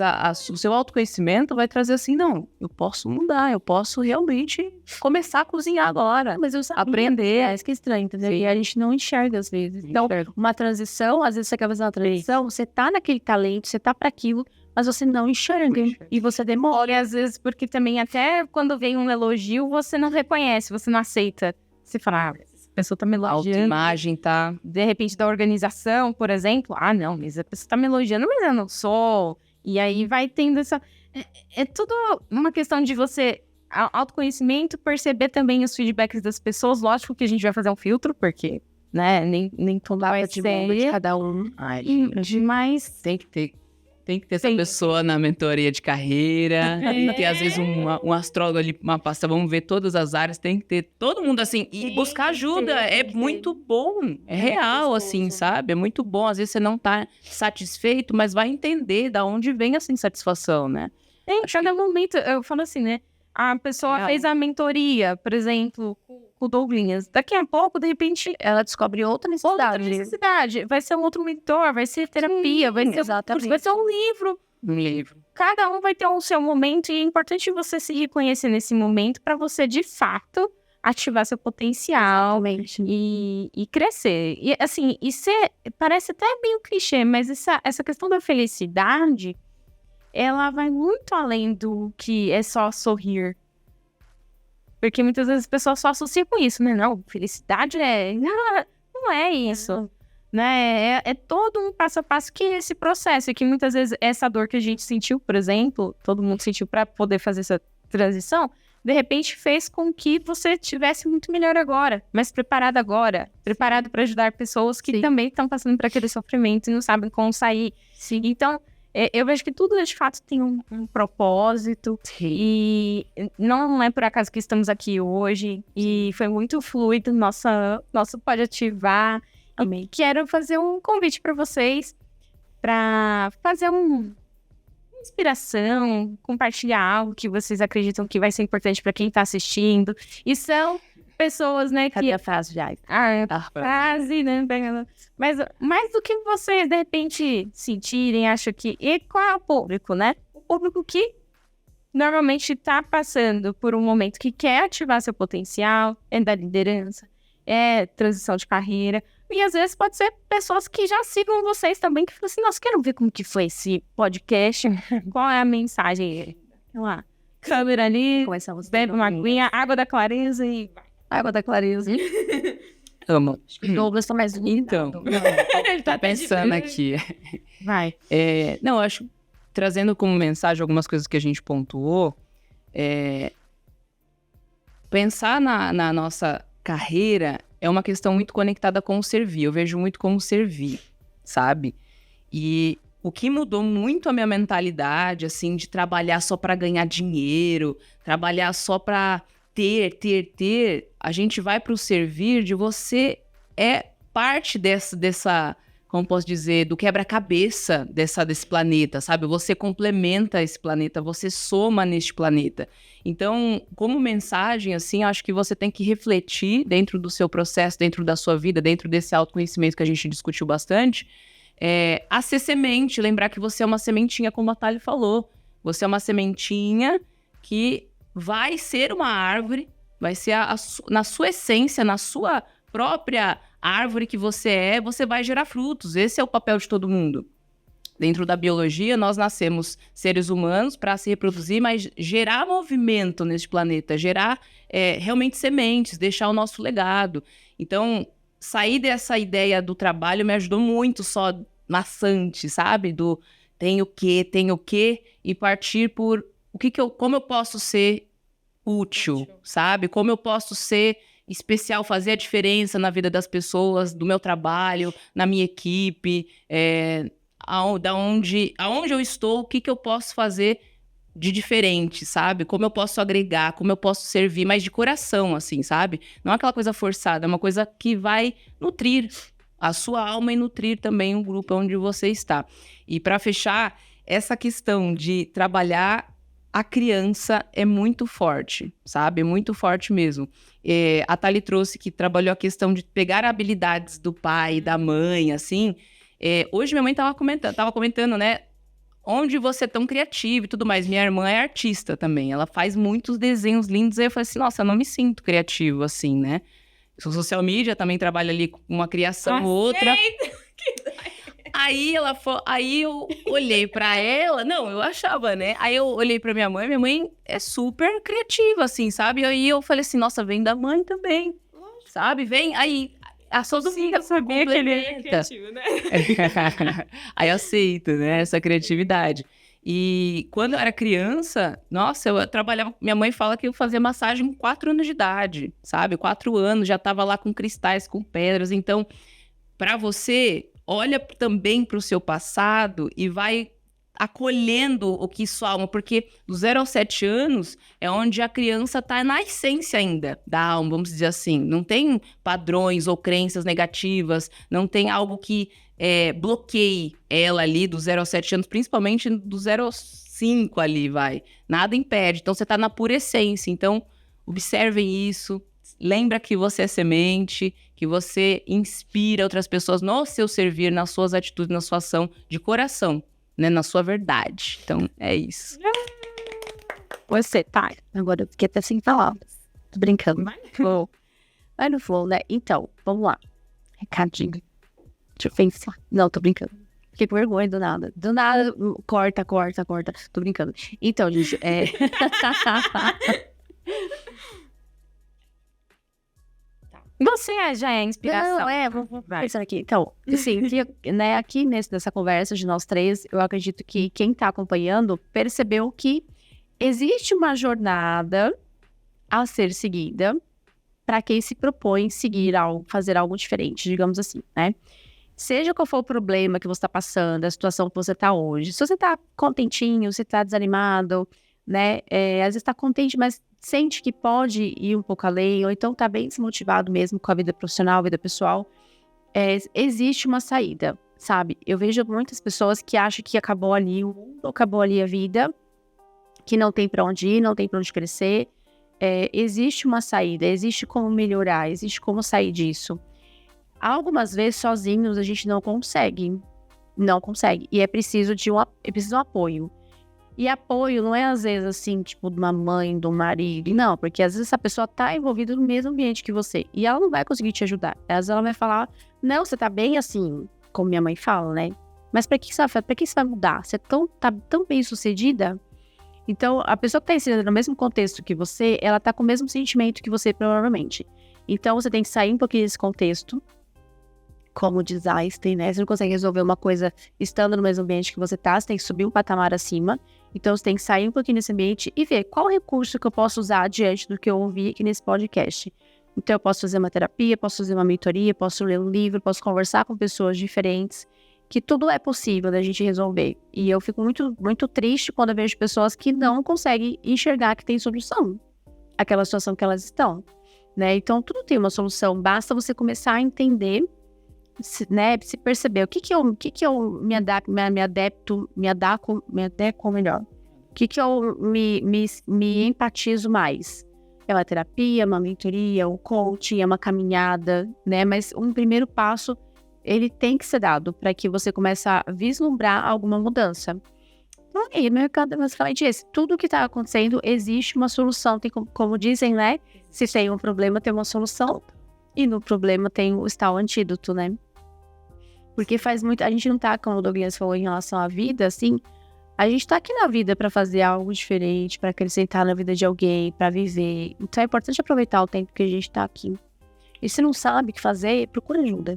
o seu autoconhecimento vai trazer assim, não, eu posso mudar, eu posso realmente começar a cozinhar agora. Mas eu aprender. É isso que é estranho, entendeu? E a gente não enxerga às vezes. Então, uma transição, às vezes você quer fazer uma transição, você tá naquele talento, você tá para aquilo, mas você não enxerga. E você demora. E às vezes, porque também até quando vem um elogio, você não reconhece, você não aceita. Você fala, essa pessoa tá me A elogiando. autoimagem tá... De repente, da organização, por exemplo. Ah, não, mas a pessoa tá me elogiando, mas eu não sou. E aí vai tendo essa... É tudo uma questão de você... Autoconhecimento, perceber também os feedbacks das pessoas. Lógico que a gente vai fazer um filtro, porque, né, nem tudo vai de ser... cada um. Mas... Tem que ter essa pessoa na mentoria de carreira, tem que ter, às vezes, um astrólogo ali, uma pasta, vamos ver todas as áreas, tem que ter todo mundo, assim, e buscar ajuda, é muito bom, é real, assim, sabe? É muito bom, às vezes você não tá satisfeito, mas vai entender da onde vem essa insatisfação, né? Em cada momento, eu falo assim, né? A pessoa fez a mentoria, por exemplo, com o Douglinhas. Daqui a pouco, de repente, ela descobre outra necessidade. Vai ser um outro mentor, vai ser terapia, vai ser um livro. Um livro. Cada um vai ter o seu momento e é importante você se reconhecer nesse momento para você, de fato, ativar seu potencial e crescer. E, assim, parece até bem um clichê, mas essa questão da felicidade... ela vai muito além do que é só sorrir. Porque muitas vezes as pessoas só associam com isso, né? Não, felicidade não é isso. Né? É todo um passo a passo que é esse processo. E que muitas vezes essa dor que a gente sentiu, por exemplo, todo mundo sentiu para poder fazer essa transição, de repente fez com que você estivesse muito melhor agora, mais preparado agora, preparado para ajudar pessoas que também estão passando por aquele sofrimento e não sabem como sair. Sim. Então, eu vejo que tudo, de fato, tem um propósito. Sim. E não é por acaso que estamos aqui hoje. E foi muito fluido nosso Pode Ativar. Amém. Quero fazer um convite para vocês para fazer uma inspiração, compartilhar algo que vocês acreditam que vai ser importante para quem está assistindo. E são pessoas, né, que... Cadê a frase já? A frase, né? Mas mais do que vocês, de repente, sentirem, acham que... E qual é o público, né? O público que normalmente está passando por um momento que quer ativar seu potencial, é da liderança, é transição de carreira. E às vezes pode ser pessoas que já sigam vocês também, que falam assim, nossa, quero ver como que foi esse podcast, qual é a mensagem? Sei lá, câmera ali, bebe uma aguinha, água da clareza e... Água da clareza. Amo. Douglas tá mais Então, ele tá pensando aqui. Vai. Não, eu acho, trazendo como mensagem algumas coisas que a gente pontuou, pensar na nossa carreira é uma questão muito conectada com o servir. Eu vejo muito como servir, sabe? E o que mudou muito a minha mentalidade, assim, de trabalhar só para ganhar dinheiro, trabalhar só para ter, a gente vai para o servir de você parte dessa, como posso dizer, do quebra-cabeça desse planeta, sabe? Você complementa esse planeta, você soma neste planeta. Então, como mensagem, assim, acho que você tem que refletir dentro do seu processo, dentro da sua vida, dentro desse autoconhecimento que a gente discutiu bastante, a ser semente, lembrar que você é uma sementinha, como a Thali falou. Você é uma sementinha que vai ser uma árvore, vai ser na sua essência, na sua própria árvore que você vai gerar frutos. Esse é o papel de todo mundo. Dentro da biologia, nós nascemos seres humanos para se reproduzir, mas gerar movimento neste planeta, gerar realmente sementes, deixar o nosso legado. Então, sair dessa ideia do trabalho me ajudou muito, só maçante, sabe? Do tenho que, e partir por como eu posso ser útil, sabe? Como eu posso ser especial, fazer a diferença na vida das pessoas, do meu trabalho, na minha equipe, aonde eu estou, o que eu posso fazer de diferente, sabe? Como eu posso agregar, como eu posso servir, mas de coração, assim, sabe? Não é aquela coisa forçada, é uma coisa que vai nutrir a sua alma e nutrir também o grupo onde você está. E para fechar, essa questão de trabalhar a criança é muito forte, sabe? É muito forte mesmo. A Thali trouxe que trabalhou a questão de pegar habilidades do pai e da mãe, assim. Hoje minha mãe estava comentando, né? onde você é tão criativo e tudo mais. Minha irmã é artista também, ela faz muitos desenhos lindos, aí eu falei assim, nossa, eu não me sinto criativo assim, né? Sou social media, também trabalho ali com uma criação ou outra. Aí aí eu olhei pra ela, não, eu achava, né? Aí eu olhei pra minha mãe é super criativa, assim, sabe? Aí eu falei assim, nossa, vem da mãe também, sabe? Vem, aí a sua Eu sabia que ele era criativo, né? Aí eu aceito, né, essa criatividade. E quando eu era criança, nossa, eu trabalhava... Minha mãe fala que eu fazia massagem com 4 anos de idade, sabe? 4 anos, já tava lá com cristais, com pedras. Então, para você, olha também para o seu passado e vai acolhendo o que sua alma, porque do 0 aos 7 anos é onde a criança está na essência ainda da alma, vamos dizer assim. Não tem padrões ou crenças negativas, não tem algo que bloqueie ela ali do 0 aos 7 anos, principalmente do 0 aos 5 ali, vai. Nada impede. Então, você está na pura essência. Então, observem isso. Lembra que você é semente, que você inspira outras pessoas no seu servir, nas suas atitudes, na sua ação de coração, né? Na sua verdade. Então, é isso. Você, tá. Agora eu fiquei até sem palavras. Tô brincando. Vai no flow, né? Então, vamos lá. Recadinho. Deixa eu pensar. Não, tô brincando. Fiquei com vergonha do nada. Do nada, corta. Tô brincando. Então, gente, Você já é inspiração. Não, vou pensar aqui. Então, assim, né, aqui nessa conversa de nós três, eu acredito que quem tá acompanhando percebeu que existe uma jornada a ser seguida para quem se propõe seguir algo, fazer algo diferente, digamos assim, né? Seja qual for o problema que você está passando, a situação que você está hoje. Se você está contentinho, se está desanimado, né? Às vezes está contente, mas sente que pode ir um pouco além, ou então está bem desmotivado mesmo com a vida profissional, vida pessoal, existe uma saída, sabe? Eu vejo muitas pessoas que acham que acabou ali o mundo, acabou ali a vida, que não tem para onde ir, não tem para onde crescer. Existe uma saída, existe como melhorar, existe como sair disso. Algumas vezes, sozinhos, a gente não consegue. E é preciso de um apoio. E apoio não é, às vezes, assim, tipo, de uma mãe, de um marido. Não, porque às vezes essa pessoa tá envolvida no mesmo ambiente que você. E ela não vai conseguir te ajudar. Às vezes ela vai falar, não, você tá bem assim, como minha mãe fala, né? Mas pra que você vai mudar? Você tá tão bem sucedida? Então, a pessoa que tá inserida no mesmo contexto que você, ela tá com o mesmo sentimento que você, provavelmente. Então, você tem que sair um pouquinho desse contexto. Como diz Einstein, né? Você não consegue resolver uma coisa estando no mesmo ambiente que você tá, você tem que subir um patamar acima. Então, você tem que sair um pouquinho desse ambiente e ver qual recurso que eu posso usar diante do que eu ouvi aqui nesse podcast. Então, eu posso fazer uma terapia, posso fazer uma mentoria, posso ler um livro, posso conversar com pessoas diferentes, que tudo é possível da gente resolver. E eu fico muito, muito triste quando eu vejo pessoas que não conseguem enxergar que tem solução àquela situação que elas estão, né? Então, tudo tem uma solução, basta você começar a entender, né, se perceber o que eu me adequo melhor, o que eu me empatizo mais. É uma terapia, uma mentoria, um coaching, é uma caminhada, né? Mas um primeiro passo, ele tem que ser dado para que você comece a vislumbrar alguma mudança. Então, aí, no mercado é basicamente esse. Tudo que está acontecendo, existe uma solução. Tem como dizem, né? Se tem um problema, tem uma solução. E no problema está o antídoto, né? Porque faz muito... A gente não tá, como o Douglas falou, em relação à vida, assim... A gente tá aqui na vida para fazer algo diferente, para acrescentar na vida de alguém, para viver. Então é importante aproveitar o tempo que a gente tá aqui. E se não sabe o que fazer, procura ajuda.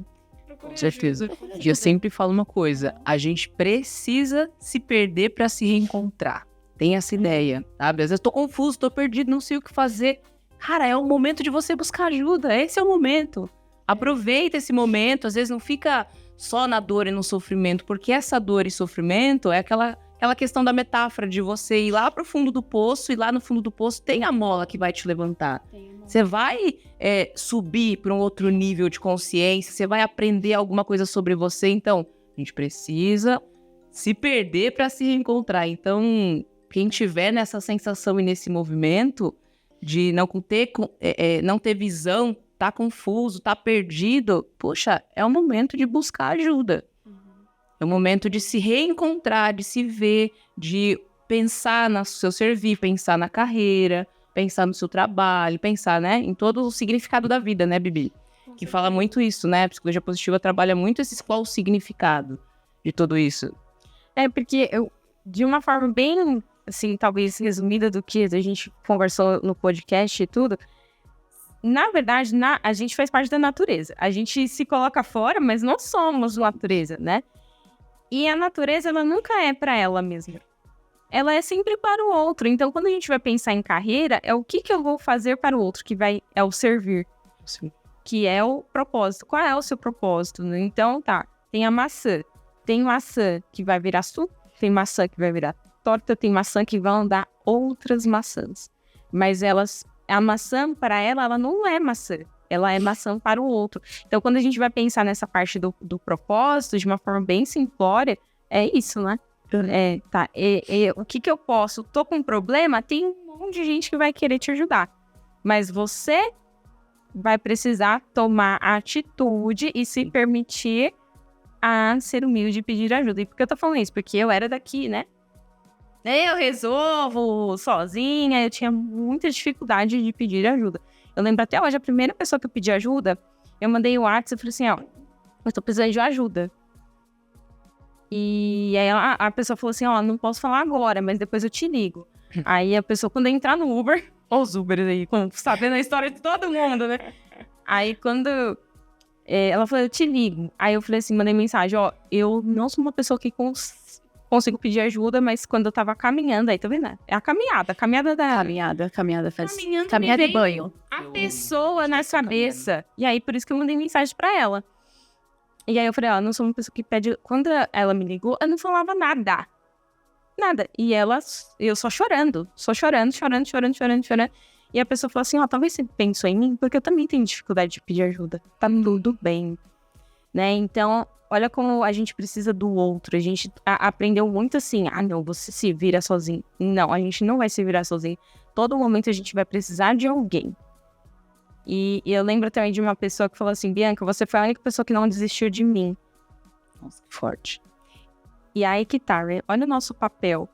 Com certeza. E eu sempre falo uma coisa, a gente precisa se perder para se reencontrar. Tem essa ideia, sabe? Às vezes tô confuso, tô perdido, não sei o que fazer. Cara, é o momento de você buscar ajuda, esse é o momento. Aproveita esse momento, às vezes não fica só na dor e no sofrimento, porque essa dor e sofrimento é aquela questão da metáfora de você ir lá pro fundo do poço, e lá no fundo do poço tem a mola que vai te levantar. Você vai subir para um outro nível de consciência, você vai aprender alguma coisa sobre você. Então, a gente precisa se perder para se reencontrar. Então, quem tiver nessa sensação e nesse movimento de não ter visão, tá confuso, tá perdido, poxa, é o momento de buscar ajuda. É um momento de se reencontrar, de se ver, de pensar no seu servir, pensar na carreira, pensar no seu trabalho, pensar, né, em todo o significado da vida, né, Bibi? Que fala muito isso, né? A psicologia positiva trabalha muito qual o significado de tudo isso. Porque de uma forma bem, assim, talvez resumida do que a gente conversou no podcast e tudo, na verdade, a gente faz parte da natureza. A gente se coloca fora, mas não somos natureza, né? E a natureza, ela nunca é para ela mesma. Ela é sempre para o outro. Então, quando a gente vai pensar em carreira, é o que eu vou fazer para o outro, é o servir. Sim. Que é o propósito. Qual é o seu propósito? Né? Então, tem a maçã. Tem maçã que vai virar suco, tem maçã que vai virar torta, tem maçã que vão dar outras maçãs. Mas a maçã, para ela não é maçã. Ela é maçã para o outro. Então, quando a gente vai pensar nessa parte do propósito, de uma forma bem simplória, é isso, né? O que eu posso? Tô com um problema? Tem um monte de gente que vai querer te ajudar. Mas você vai precisar tomar a atitude e se permitir a ser humilde e pedir ajuda. E por que eu tô falando isso? Porque eu era daqui, né? Eu resolvo sozinha, eu tinha muita dificuldade de pedir ajuda. Eu lembro até hoje, a primeira pessoa que eu pedi ajuda, eu mandei o WhatsApp e falei assim, eu tô precisando de ajuda. E aí a pessoa falou assim, não posso falar agora, mas depois eu te ligo. Aí a pessoa, quando entrar no Uber, os Ubers aí, sabendo a história de todo mundo, né? Aí quando ela falou, eu te ligo. Aí eu falei assim, mandei mensagem, eu não sou uma pessoa que consigo pedir ajuda, mas quando eu tava caminhando, aí tá vendo? É a caminhada da... Caminhada faz... Caminhando, Caminhada e banho. A pessoa na cabeça. E aí, por isso que eu mandei mensagem pra ela. E aí eu falei, não sou uma pessoa que pede... Quando ela me ligou, eu não falava nada. Nada. E eu só chorando. Chorando. E a pessoa falou assim, talvez você pensou em mim, porque eu também tenho dificuldade de pedir ajuda. Tá tudo bem. Né? Então, olha como a gente precisa do outro. A gente aprendeu muito assim, não, você se vira sozinho. Não, a gente não vai se virar sozinho. Todo momento a gente vai precisar de alguém. E eu lembro também de uma pessoa que falou assim, Bianca, você foi a única pessoa que não desistiu de mim. Nossa, que forte. E aí que tá, né? Olha o nosso papel.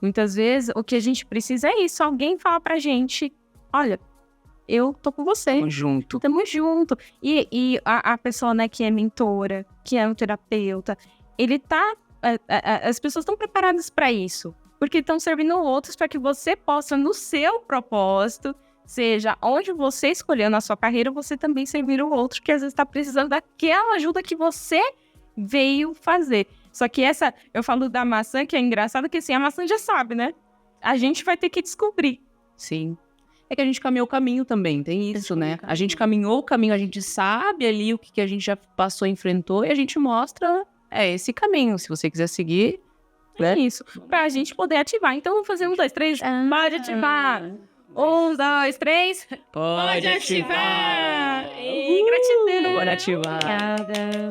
Muitas vezes, o que a gente precisa é isso. Alguém fala pra gente, olha, eu tô com você. Tamo junto. E a pessoa, né, que é mentora, que é um terapeuta, as pessoas estão preparadas pra isso. Porque estão servindo outros para que você possa, no seu propósito, seja onde você escolheu na sua carreira, você também servir o outro que às vezes está precisando daquela ajuda que você veio fazer. Só que eu falo da maçã, que é engraçado, que assim, a maçã já sabe, né? A gente vai ter que descobrir. Sim. É que a gente caminhou o caminho também, tem isso, né? A gente caminhou o caminho, a gente sabe ali o que a gente já passou, enfrentou, e a gente mostra esse caminho. Se você quiser seguir, né? É isso. Pra gente poder ativar. Então, vamos fazer 1, 2, 3. Pode ativar. 1, 2, 3. Pode ativar. E gratidão. Pode ativar. Obrigada.